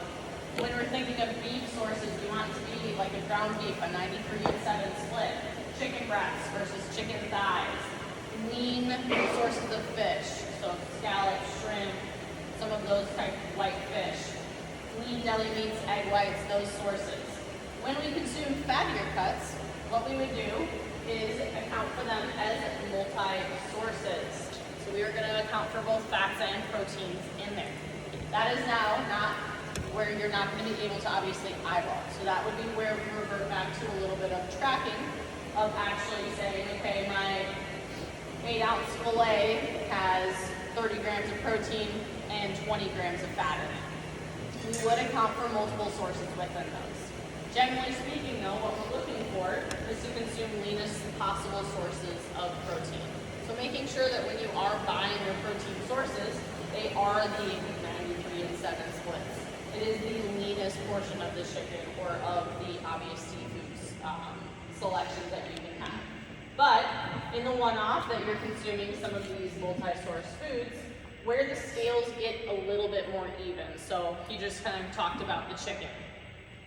Speaker 1: when we're thinking of beef sources, we want it to be like a ground beef, a 93-7 split, chicken breasts versus chicken thighs, lean sources of fish, so scallops, shrimp, some of those type of white fish, lean deli meats, egg whites, those sources. When we consume fattier cuts, what we would do is account for them as multi-sources. So we are going to account for both fats and proteins in there. That is now not where you're not going to be able to obviously eyeball. So that would be where we revert back to a little bit of tracking of actually saying, okay, my 8-ounce filet has 30 grams of protein and 20 grams of fat in it. We would account for multiple sources within those. Generally speaking though, what we're looking for is to consume leanest possible sources of protein. So making sure that when you are buying your protein sources, they are the 93-7 splits. It is the leanest portion of the chicken or of the obvious seafoods selections that you can have. But in the one-off that you're consuming some of these multi-source foods, where the scales get a little bit more even. So he just kind of talked about the chicken,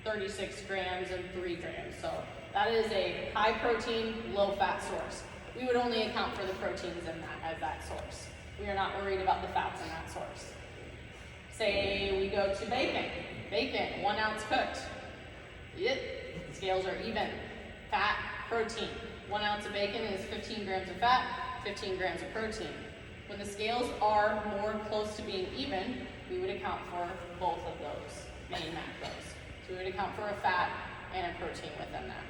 Speaker 1: 36 grams and 3 grams. So that is a high protein, low fat source. We would only account for the proteins in that as that source. We are not worried about the fats in that source. Say we go to bacon. Bacon, 1 ounce cooked. Eat it. The scales are even. Fat, protein. 1 ounce of bacon is 15 grams of fat, 15 grams of protein. When the scales are more close to being even, we would account for both of those main macros. So we would account for a fat and a protein within that.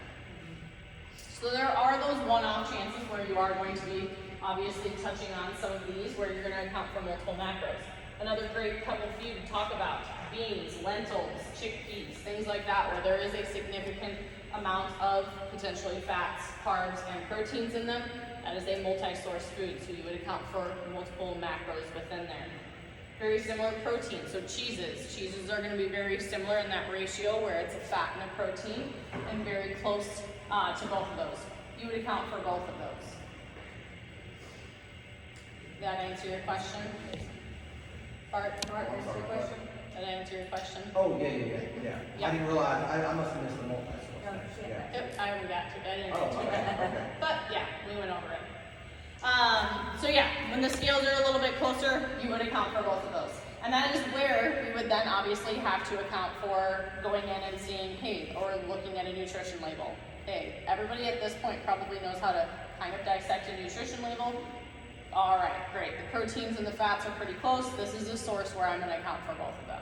Speaker 1: So there are those one-off chances where you are going to be obviously touching on some of these where you're going to account for multiple macros. Another great couple few to talk about, beans, lentils, chickpeas, things like that, where there is a significant amount of potentially fats, carbs, and proteins in them. That is a multi-source food, so you would account for multiple macros within there. Very similar protein, so cheeses. Cheeses are going to be very similar in that ratio where it's a fat and a protein, and very close to both of those. You would account for both of those. Did that answer your question? Bart, answer your question? Did that answer your question?
Speaker 2: Oh, yeah.
Speaker 1: Yeah.
Speaker 2: I didn't realize, I must have missed the multi. Yeah.
Speaker 1: Yep, I haven't got to it. I didn't
Speaker 2: Oh,
Speaker 1: get to it.
Speaker 2: okay.
Speaker 1: But yeah, we went over it. So yeah, when the scales are a little bit closer, you would account for both of those. And that is where we would then obviously have to account for going in and seeing, hey, or looking at a nutrition label. Hey, everybody at this point probably knows how to kind of dissect a nutrition label. All right, great. The proteins and the fats are pretty close. This is a source where I'm going to account for both of them.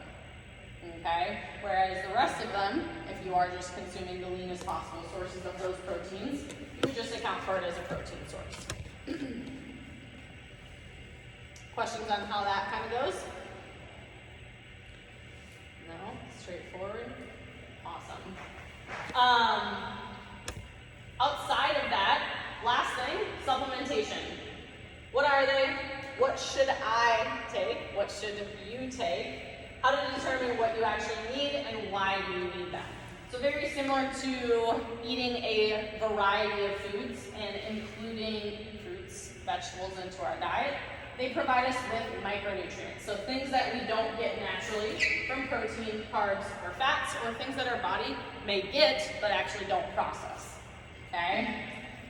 Speaker 1: Okay? Whereas the rest of them, if you are just consuming the leanest possible sources of those proteins, you would just account for it as a protein source. Questions on how that kind of goes? No? Straightforward? Awesome. Outside of that, last thing, supplementation. What are they? What should I take? What should you take? How to determine what you actually need and why do you need them. So very similar to eating a variety of foods and including fruits, vegetables into our diet, they provide us with micronutrients. So things that we don't get naturally from protein, carbs, or fats, or things that our body may get but actually don't process. Okay?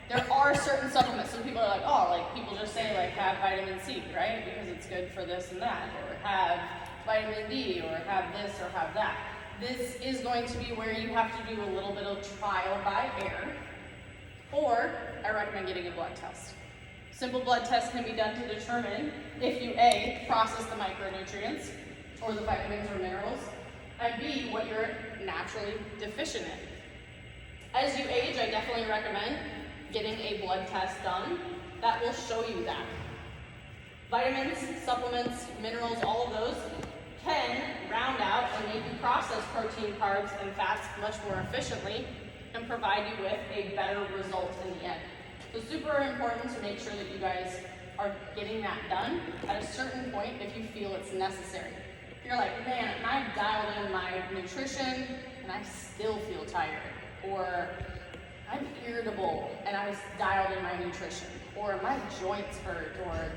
Speaker 1: There are certain supplements. Some people are like, oh, like people just say like have vitamin C, right? Because it's good for this and that, or have vitamin D, or have this or have that. This is going to be where you have to do a little bit of trial by error, or I recommend getting a blood test. Simple blood test can be done to determine if you A, process the micronutrients, or the vitamins or minerals, and B, what you're naturally deficient in. As you age, I definitely recommend getting a blood test done. That will show you that. Vitamins, supplements, minerals, all of those can round out and make you process protein, carbs, and fats much more efficiently and provide you with a better result in the end. So super important to make sure that you guys are getting that done at a certain point if you feel it's necessary. If you're like, man, I've dialed in my nutrition and I still feel tired, or I'm irritable and I dialed in my nutrition, or my joints hurt, or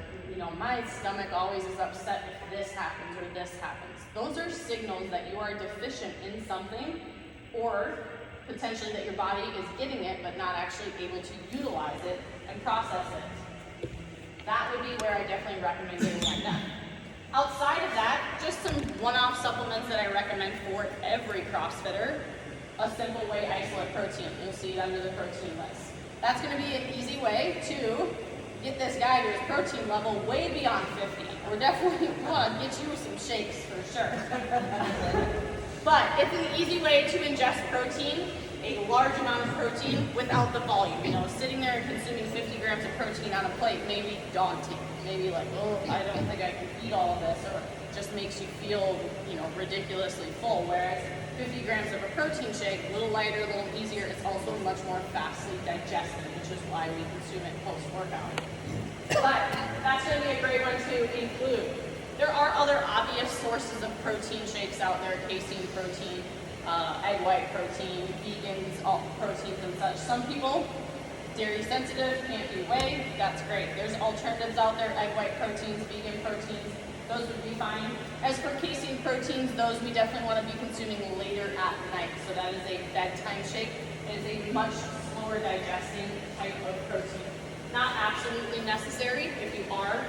Speaker 1: my stomach always is upset if this happens or this happens. Those are signals that you are deficient in something, or potentially that your body is getting it but not actually able to utilize it and process it. That would be where I definitely recommend getting that done. Outside of that, just some one-off supplements that I recommend for every CrossFitter. A simple whey isolate protein. You'll see it under the protein list. That's going to be an easy way to get this guy to his protein level way beyond 50. We're definitely want to get you some shakes for sure. But it's an easy way to ingest protein, a large amount of protein without the volume. Sitting there and consuming 50 grams of protein on a plate may be daunting. Maybe like, oh, I don't think I can eat all of this, or it just makes you feel, ridiculously full. Whereas 50 grams of a protein shake, a little lighter, a little easier. It's also much more fastly digested, which is why we consume it post-workout. But that's going to be a great one to include. There are other obvious sources of protein shakes out there: casein protein, egg white protein, vegans, all proteins and such. Some people, dairy sensitive, can't do whey. That's great. There's alternatives out there: egg white proteins, vegan proteins. Those would be fine. As for casein proteins, those we definitely want to be consuming later at night. So that is a bedtime shake. It is a much slower digesting type of protein. Not absolutely necessary if you are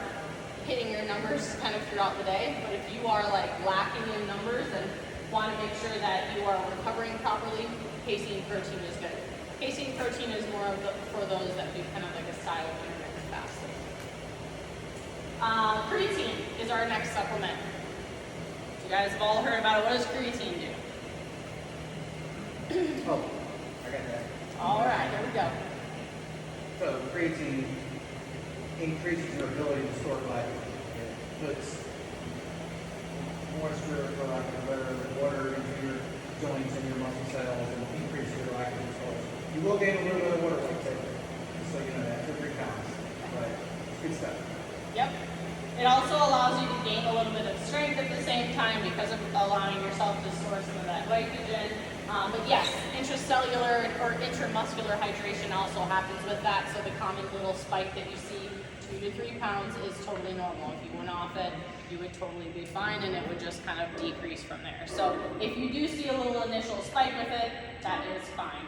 Speaker 1: hitting your numbers kind of throughout the day, but if you are like lacking in numbers and want to make sure that you are recovering properly, casein protein is good. Casein protein is more of for those that do kind of like a style of intermittent fasting. Creatine is our next supplement. You guys have all heard about it. What does creatine do?
Speaker 2: Oh, I got that.
Speaker 1: All right, here we go.
Speaker 2: So creatine increases your ability to store glycogen. It puts moisture, for lack of a better water, into your joints and your muscle cells and increases your glycogen storage. You will gain a little bit of water weight, just so you know that, for 3 pounds. But it's good stuff.
Speaker 1: Yep. It also allows you to gain a little bit of strength at the same time because of allowing yourself to store some of that glycogen. But yes, intracellular or intramuscular hydration also happens with that. So the common little spike that you see, 2 to 3 pounds, is totally normal. If you went off it, you would totally be fine, and it would just kind of decrease from there. So if you do see a little initial spike with it, that is fine.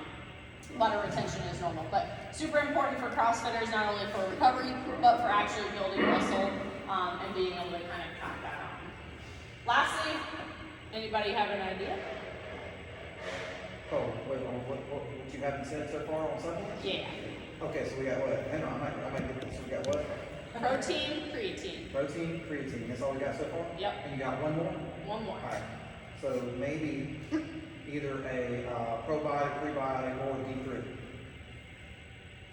Speaker 1: Water retention is normal, but super important for CrossFitters, not only for recovery, but for actually building muscle and being able to kind of count that on. Lastly, anybody have an idea?
Speaker 2: Oh, wait, what you haven't said so far on supplements?
Speaker 1: Yeah.
Speaker 2: Okay, so we got what? Hang on, I might get this. We got what?
Speaker 1: Protein, creatine.
Speaker 2: Protein, creatine. That's all we got so far?
Speaker 1: Yep.
Speaker 2: And you got one more?
Speaker 1: One more.
Speaker 2: All right. So maybe either a probiotic, prebiotic, or D3.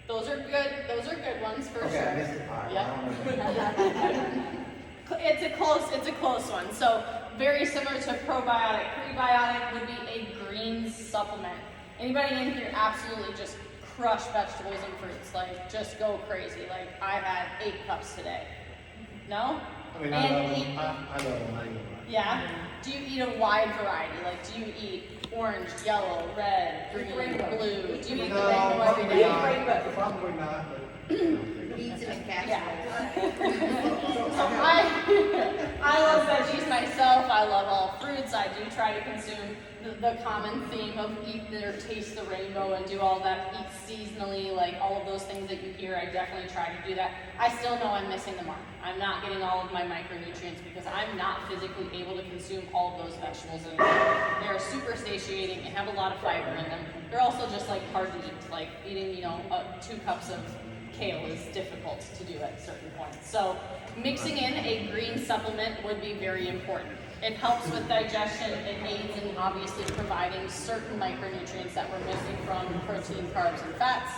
Speaker 1: Those are good ones for
Speaker 2: Okay,
Speaker 1: sure.
Speaker 2: I missed it. All right,
Speaker 1: Yep.
Speaker 2: I don't know.
Speaker 1: It's a close one. So very similar to probiotic. Prebiotic would be a green supplement. Anybody in here absolutely just crush vegetables and fruits, like just go crazy. Like I had 8 cups today. No?
Speaker 6: I mean,
Speaker 1: And
Speaker 6: I love
Speaker 1: eat-
Speaker 6: them. I love them. I eat them.
Speaker 1: Yeah. Do you eat a wide variety? Like do you eat orange, yellow, red, green, blue? Do you eat the rainbow every
Speaker 6: probably
Speaker 1: day?
Speaker 6: not. Probably not, but you know.
Speaker 3: Beans and
Speaker 1: Yeah.
Speaker 3: casseroles.
Speaker 1: So I love veggies myself. I love all fruits. I do try to consume the common theme of eat or taste the rainbow and do all that, eat seasonally, like all of those things that you hear. I definitely try to do that. I still know I'm missing the mark. I'm not getting all of my micronutrients because I'm not physically able to consume all of those vegetables in a day. They're super satiating and have a lot of fiber in them. They're also just like hard to eat. Like eating, 2 cups of kale is difficult to do at certain points. So mixing in a green supplement would be very important. It helps with digestion, it aids in obviously providing certain micronutrients that we're missing from protein, carbs, and fats.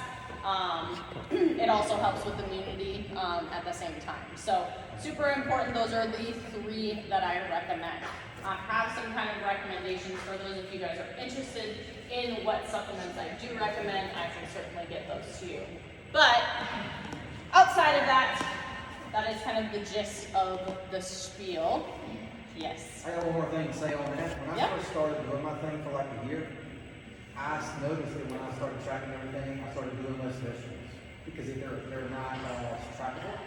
Speaker 1: It also helps with immunity at the same time. So super important, those are the 3 that I recommend. I have some kind of recommendations for those if you guys are interested in what supplements I do recommend. I can certainly get those to you. But outside of that, that is kind of the gist of the spiel. Yes.
Speaker 2: I got one more thing to say on that. When I
Speaker 1: Yep.
Speaker 2: first started doing my thing for like a year, I noticed that when I started tracking everything, I started doing less vegetables because they're not trackable.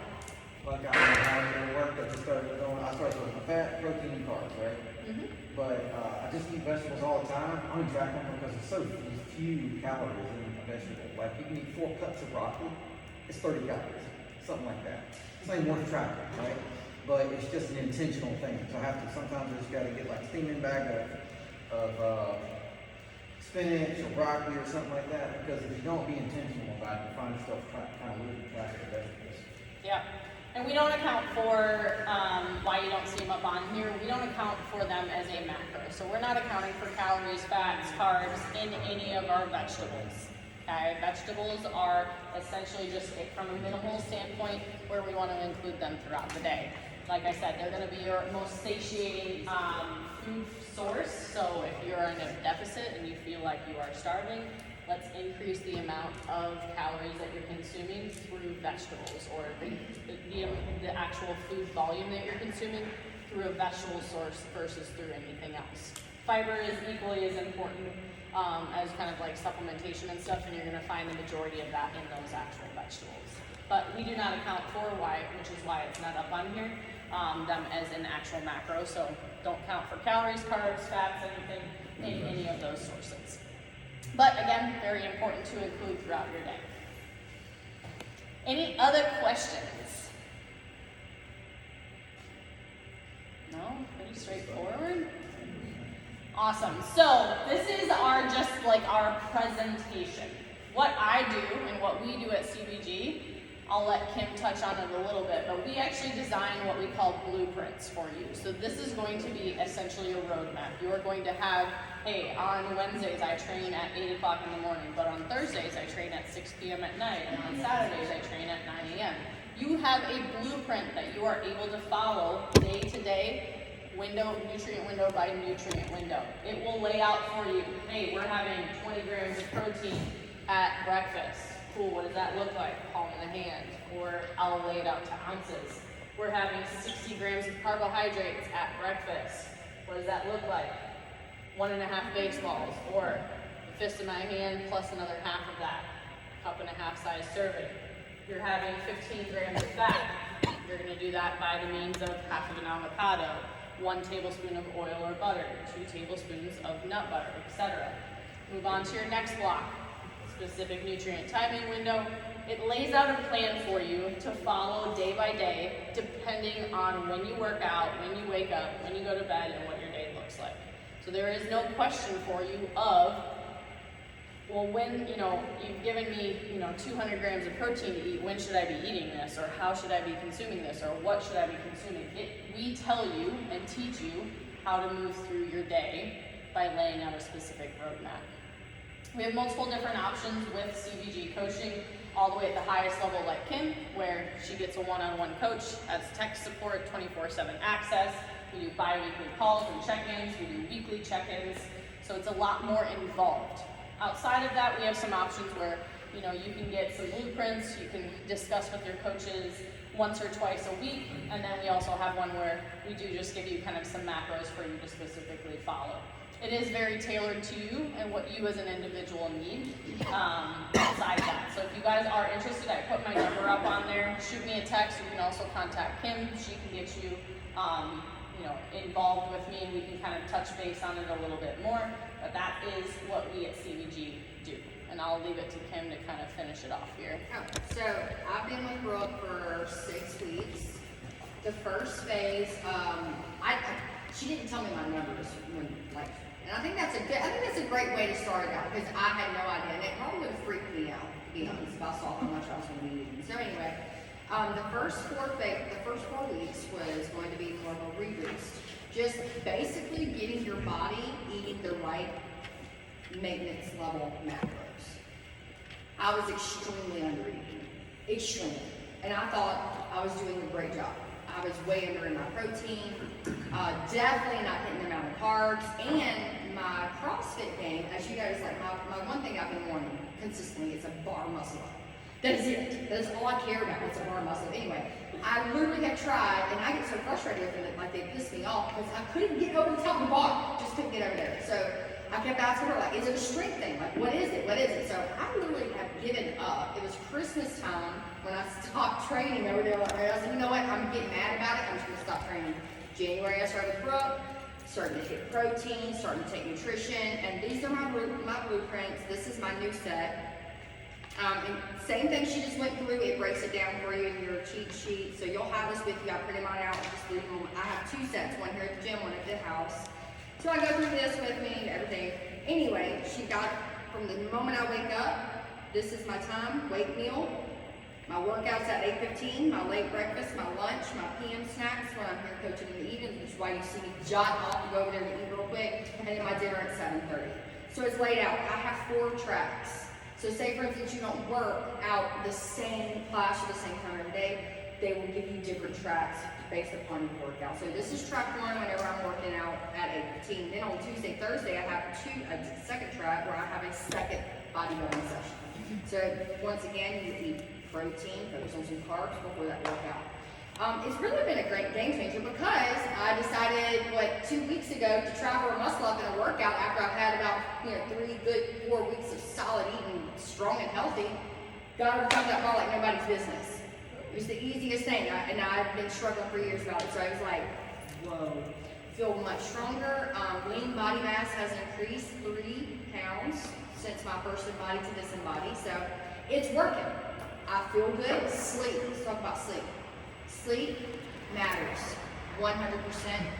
Speaker 2: Like I don't know how it's gonna work. I started with my fat, protein, and carbs, right?
Speaker 1: Mm-hmm.
Speaker 2: But I just eat vegetables all the time. I only track them because there's so few calories in a vegetable. Like you can eat 4 cups of broccoli, it's 30 calories, something like that. It's not even worth tracking, right? But it's just an intentional thing. So sometimes I just gotta get like a steaming bag of spinach or broccoli or something like that, because if you don't be intentional about it, you find yourself kind of losing track of the vegetables.
Speaker 1: Yeah. And we don't account for why you don't see them up on here. We don't account for them as a macro. So we're not accounting for calories, fats, carbs in any of our vegetables. Okay? Vegetables are essentially just from a minimal standpoint where we want to include them throughout the day. Like I said, they're going to be your most satiating food source. So if you're in a deficit and you feel like you are starving, let's increase the amount of calories that you're consuming through vegetables, or the actual food volume that you're consuming through a vegetable source versus through anything else. Fiber is equally as important as kind of like supplementation and stuff, and you're going to find the majority of that in those actual vegetables. But we do not account for which is why it's not up on here, them as an actual macro. So don't count for calories, carbs, fats, anything in any of those sources. But again, very important to include throughout your day. Any other questions? No? Pretty straightforward? Awesome. So this is our presentation. What I do and what we do at CBG, I'll let Kim touch on it a little bit, but we actually design what we call blueprints for you. So this is going to be essentially a roadmap. You are going to have, hey, on Wednesdays I train at 8 o'clock in the morning, but on Thursdays I train at 6 p.m. at night, and on Saturdays I train at 9 a.m. You have a blueprint that you are able to follow day to day, nutrient window by nutrient window. It will lay out for you, hey, we're having 20 grams of protein at breakfast. Cool, what does that look like? Palm in the hand. Or I'll lay it out to ounces. We're having 60 grams of carbohydrates at breakfast. What does that look like? 1.5 baseballs, or a fist in my hand plus another half of that. 1.5 cup size serving. You're having 15 grams of fat. You're gonna do that by the means of half of an avocado, 1 tablespoon of oil or butter, 2 tablespoons of nut butter, etc. Move on to your next block, specific nutrient timing window. It lays out a plan for you to follow day by day, depending on when you work out, when you wake up, when you go to bed, and what your day looks like. So there is no question for you of, well, when, you've given me, 200 grams of protein to eat, when should I be eating this? Or how should I be consuming this? Or what should I be consuming? We tell you and teach you how to move through your day by laying out a specific roadmap. We have multiple different options with CBG coaching, all the way at the highest level like Kim, where she gets a one-on-one coach, has tech support, 24/7 access. We do bi-weekly calls and check-ins, we do weekly check-ins, so it's a lot more involved. Outside of that, we have some options where, you can get some blueprints, you can discuss with your coaches once or twice a week, and then we also have one where we do just give you kind of some macros for you to specifically follow. It is very tailored to you and what you as an individual need besides that. So if you guys are interested, I put my number up on there. Shoot me a text. You can also contact Kim. She can get you, involved with me, and we can kind of touch base on it a little bit more. But that is what we at CBG do. And I'll leave it to Kim to kind of finish it off here.
Speaker 3: Oh, so I've been with Brooke for 6 weeks. The first phase, she didn't tell me my numbers and I think that's a great way to start it out, because I had no idea, and it probably would have freaked me out, to be honest, if I saw how much I was going to be eating. So anyway, the first 4 weeks was going to be more of a reboost, just basically getting your body eating the right maintenance level macros. I was extremely under eating, extremely, and I thought I was doing a great job. I was way under in my protein, definitely not hitting the amount of carbs, and my CrossFit game, as you guys my one thing I've been wanting consistently is a bar muscle up. That is it. That is all I care about. It's a bar muscle. Anyway, I literally have tried, and I get so frustrated with them that they piss me off because I couldn't get over the top of the bar. Just couldn't get over there. So I kept asking her, is it a strength thing? What is it? What is it? So I literally have given up. It was Christmas time when I stopped training over there. I said, you know what? I'm getting mad about it. I'm just going to stop training. January, I started with Brooke, starting to hit protein, starting to take nutrition, and these are my blueprints. This is my new set. And same thing she just went through. It breaks it down for you in your cheat sheet. So you'll have this with you. I printed mine out. Just leave them. I have 2 sets, one here at the gym, one at the house. So I go through this with me, everything. Anyway, she got, from the moment I wake up, this is my time, wake meal. My workouts at 8:15, my late breakfast, my lunch, my PM snacks when I'm here coaching in the evening, which is why you see me jot off to go over there and eat real quick, and then my dinner at 7:30. So it's laid out. I have 4 tracks. So say for instance you don't work out the same class or the same time every day, they will give you different tracks based upon your workout. So this is track 1 whenever I'm working out at 8:15. Then on Tuesday, Thursday, I have a second track where I have a second bodybuilding session. So once again, you eat protein, focus on some carbs before that workout. It's really been a great game changer because I decided, 2 weeks ago to try for a muscle up in a workout after I've had about 4 weeks of solid eating, strong and healthy. Got over top of that bar like nobody's business. It was the easiest thing, and I've been struggling for years about it. So I was like, whoa, feel much stronger. Lean body mass has increased 3 pounds since my first embody to this embody. So it's working. I feel good. Sleep. Let's talk about sleep. Sleep matters. 100%.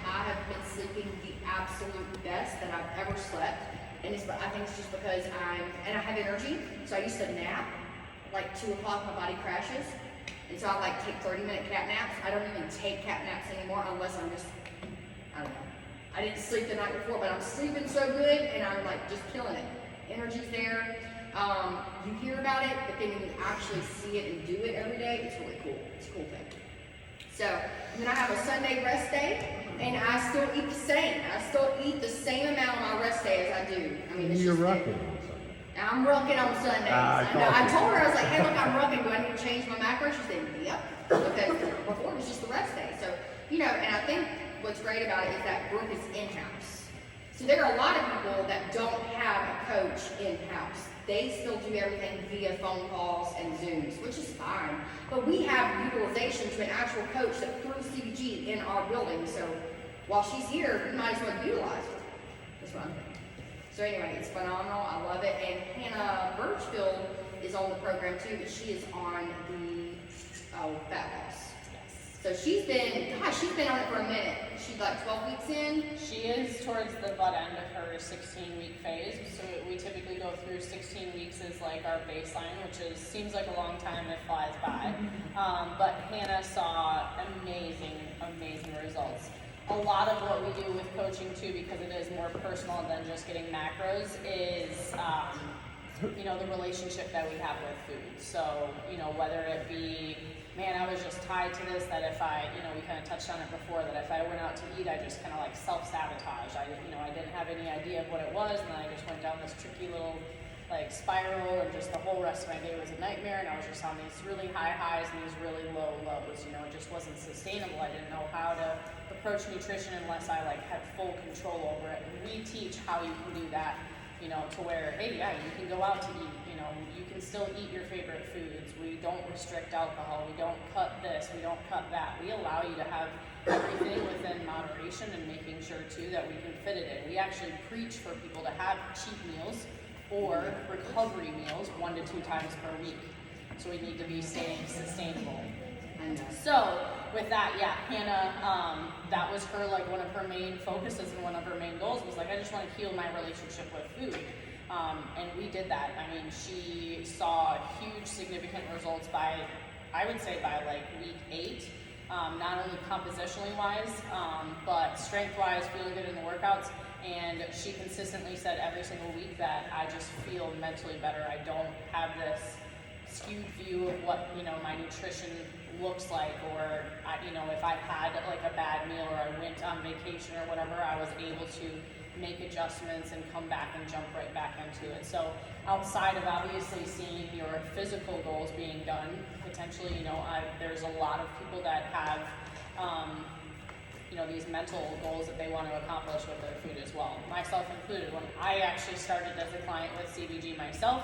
Speaker 3: I have been sleeping the absolute best that I've ever slept. And I think it's just because I have energy. So I used to nap, 2 o'clock, my body crashes. And so I take 30-minute cat naps. I don't even take cat naps anymore unless I'm just, I don't know. I didn't sleep the night before, but I'm sleeping so good and I'm just killing it. Energy's there. You hear about it, but then when you actually see it and do it every day, it's really cool. It's a cool thing. So, and then I have a Sunday rest day, and I still eat the same. I still eat the same amount on my rest day as I do. I mean, it's
Speaker 6: You're
Speaker 3: just
Speaker 6: rocking on Sunday.
Speaker 3: And I'm rucking on Sundays. I told her, I was like, hey, look, I'm rucking. Do I need to change my macros? She said, yep. Because before it was just the rest day. So, you know, and I think what's great about it is that Brooke is in-house. So there are a lot of people that don't have a coach in-house. They still do everything via phone calls and Zooms, which is fine. But we have utilization to an actual coach that through CBG in our building. So while she's here, you might as well utilize her. That's what I'm thinking. So anyway, it's phenomenal. I love it. And Hannah Birchfield is on the program too, but she is on the fat loss. So she's been on it for a minute. She's like 12 weeks in.
Speaker 1: She is towards the butt end of her 16-week phase. So we typically go through 16 weeks as like our baseline, which seems like a long time. It flies by. But Hannah saw amazing results. A lot of what we do with coaching too, because it is more personal than just getting macros, is you know, the relationship that we have with food. So, you know, whether it be, man, I was just tied to this, that if I, you know, we kind of touched on it before, that if I went out to eat, I just kind of like self-sabotage. I didn't have any idea of what it was, and then I just went down this tricky little like spiral, and just the whole rest of my day was a nightmare, and I was just on these really high highs and these really low lows. You know, it just wasn't sustainable. I didn't know how to approach nutrition unless I like had full control over it. And we teach how you can do that, you know, to where, hey, yeah, you can go out to eat, you know, you can still eat your favorite foods. We don't restrict alcohol. We don't cut this. We don't cut that. We allow you to have everything within moderation, and making sure too that we can fit it in. We actually preach for people to have cheat meals or recovery meals 1 to 2 times per week. So we need to be staying sustainable. So with that, yeah, Hannah, that was her, like one of her main focuses and one of her main goals was like, I just want to heal my relationship with food. And we did that. I mean, she saw huge significant results by, I would say by like week 8, not only compositionally wise, but strength wise, feeling good in the workouts. And she consistently said every single week that I just feel mentally better. I don't have this skewed view of what, you know, my nutrition looks like, or you know, if I had like a bad meal or I went on vacation or whatever, I was able to make adjustments and come back and jump right back into it. So outside of obviously seeing your physical goals being done, potentially, you know, there's a lot of people that have you know, these mental goals that they want to accomplish with their food as well, myself included. When I actually started as a client with CBG myself,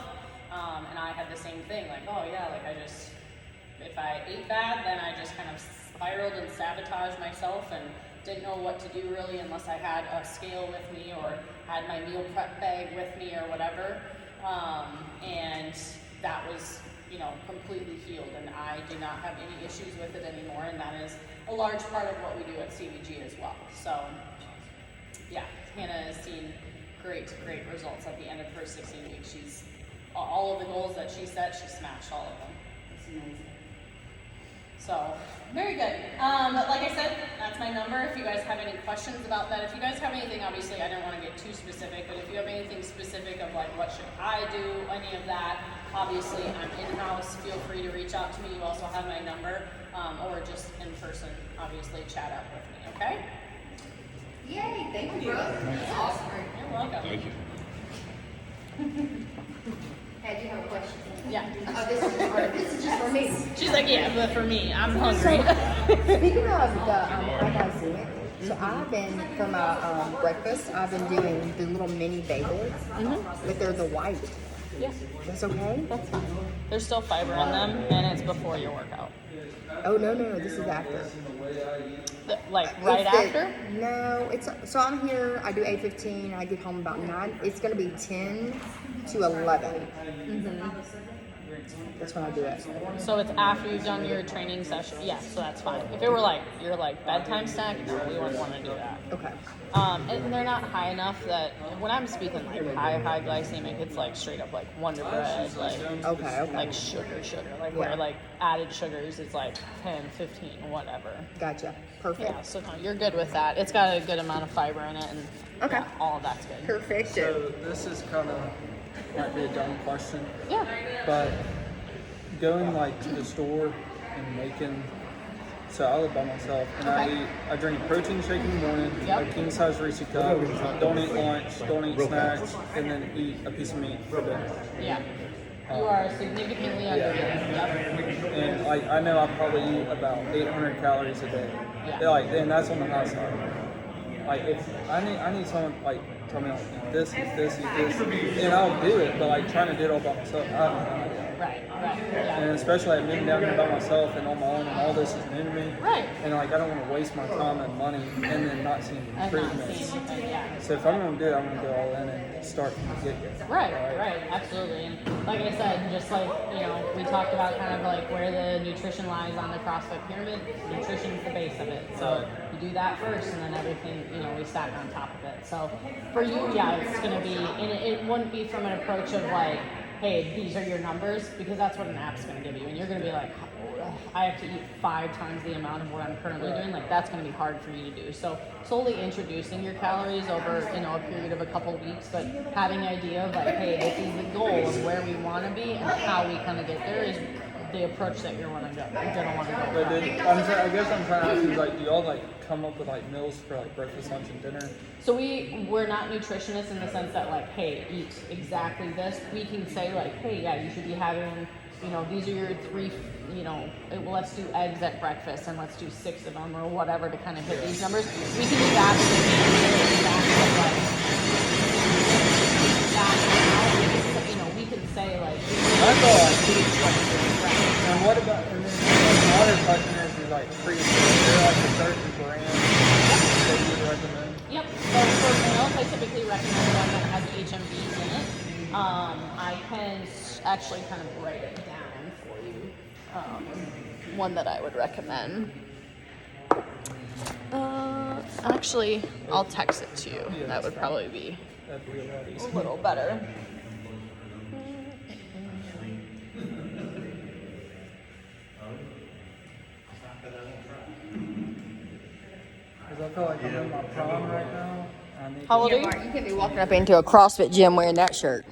Speaker 1: and I had the same thing, like, oh yeah, like if I ate bad, then I just kind of spiraled and sabotaged myself and didn't know what to do really unless I had a scale with me or had my meal prep bag with me or whatever. And that was, you know, completely healed, and I do not have any issues with it anymore, and that is a large part of what we do at CBG as well. So yeah, Hannah has seen great results at the end of her 16 weeks. She's all of the goals that she set, she smashed all of them.
Speaker 3: That's amazing.
Speaker 1: So, very good. But like I said, that's my number. If you guys have any questions about that, if you guys have anything, obviously I don't want to get too specific, but if you have anything specific of like what should I do, any of that, obviously I'm in-house. Feel free to reach out to me. You also have my number, or just in person, obviously chat up with me, okay?
Speaker 3: Yay, thank you, Brooke. That's awesome.
Speaker 1: You're welcome.
Speaker 7: Thank you.
Speaker 3: Hey, do you have a question?
Speaker 1: Yeah.
Speaker 3: Oh, this is just for me.
Speaker 1: She's like, yeah, but for me, I'm hungry.
Speaker 8: Speaking of the hypoglycemic, so I've been for my breakfast. I've been doing the little mini bagels, but they're the white.
Speaker 1: Yeah,
Speaker 8: That's okay.
Speaker 1: that's fine. There's still fiber in them, and it's before your workout.
Speaker 8: Oh no, this is after.
Speaker 1: Like right
Speaker 8: It's the-
Speaker 1: after?
Speaker 8: No, it's so I'm here. I do 8:15. I get home about 9. It's gonna be 10 to 11. That's when I do it.
Speaker 1: So it's after you've done your training session. Yeah, so that's fine. If it were like your like bedtime snack, we wouldn't want to do that.
Speaker 8: Okay.
Speaker 1: And they're not high enough that when I'm speaking like high glycemic, it's like straight up like Wonder Bread, like
Speaker 8: Okay.
Speaker 1: like sugar, like
Speaker 8: Yeah.
Speaker 1: where like added sugars is like 10, 15, whatever.
Speaker 8: Gotcha. Perfect.
Speaker 1: Yeah, so no, you're good with that. It's got a good amount of fiber in it, and
Speaker 8: Okay.
Speaker 1: yeah, all of that's good.
Speaker 8: Perfect.
Speaker 6: So this is kind of might be a dumb question,
Speaker 1: Yeah.
Speaker 6: but going like to the store and making So I live by myself, and
Speaker 1: Okay.
Speaker 6: I drink a protein shake in the morning,
Speaker 1: Yep.
Speaker 6: a king size Reese cup, don't eat lunch, don't eat snacks, and then eat a piece of meat for dinner.
Speaker 1: Yeah. You are significantly under eating. Yep.
Speaker 6: And like I know I probably eat about 800 calories a day.
Speaker 1: Yeah.
Speaker 6: Like, and that's on the high side. Like if I need someone like tell me like eat this, and I'll do it. But like trying to do it all by myself, I don't know.
Speaker 1: Right. Yeah.
Speaker 6: And especially like being down here by myself and on my own, and all this is new to me.
Speaker 1: Right.
Speaker 6: And like I don't want to waste my time and money and then not see any
Speaker 1: I'm not
Speaker 6: improvements.
Speaker 1: seeing anything. Yeah.
Speaker 6: So if I'm gonna do it, I'm gonna go all in and start from the get-go.
Speaker 1: Right, absolutely. And like I said, just like, we talked about kind of like where the nutrition lies on the CrossFit pyramid, nutrition's the base of it. So you do that first and then everything, we stack on top of it. So for you, yeah, it's going to be, and it wouldn't be from an approach of like, hey, these are your numbers, because that's what an app's going to give you. And you're going to be like, I have to eat 5 times the amount of what I'm currently doing. Like, that's going to be hard for you to do. So slowly introducing your calories over, a period of a couple weeks, but having an idea of like, hey, this is the goal of where we want to be and how we kind of get there is the approach that you're going to go. You're going to want to go.
Speaker 6: But I guess I'm trying to ask you, like, do y'all like come up with like meals for like breakfast, lunch, and dinner?
Speaker 1: So we're not nutritionists in the sense that like, hey, eat exactly this. We can say like, hey, yeah, you should be having, these are your 3, well, let's do eggs at breakfast and let's do 6 of them or whatever to kind of hit these numbers. We can do that. We can say like.
Speaker 6: That's all I see. And what about, and then the other question is like pre-meal. Is there like a certain brand that you would recommend?
Speaker 1: Yep. So for meals, I typically recommend one that has HMBs in it. I can actually kind of write it down for you. One that I would recommend. Actually, I'll text it to you.
Speaker 6: Yeah,
Speaker 1: That would probably be
Speaker 6: That'd be a lot
Speaker 1: a
Speaker 6: easier.
Speaker 1: little better.
Speaker 6: Because I feel like I'm in my prime right now. I need
Speaker 1: How old are
Speaker 8: Yeah,
Speaker 1: you?
Speaker 8: Mark, you can't be walking up into a CrossFit gym wearing that shirt.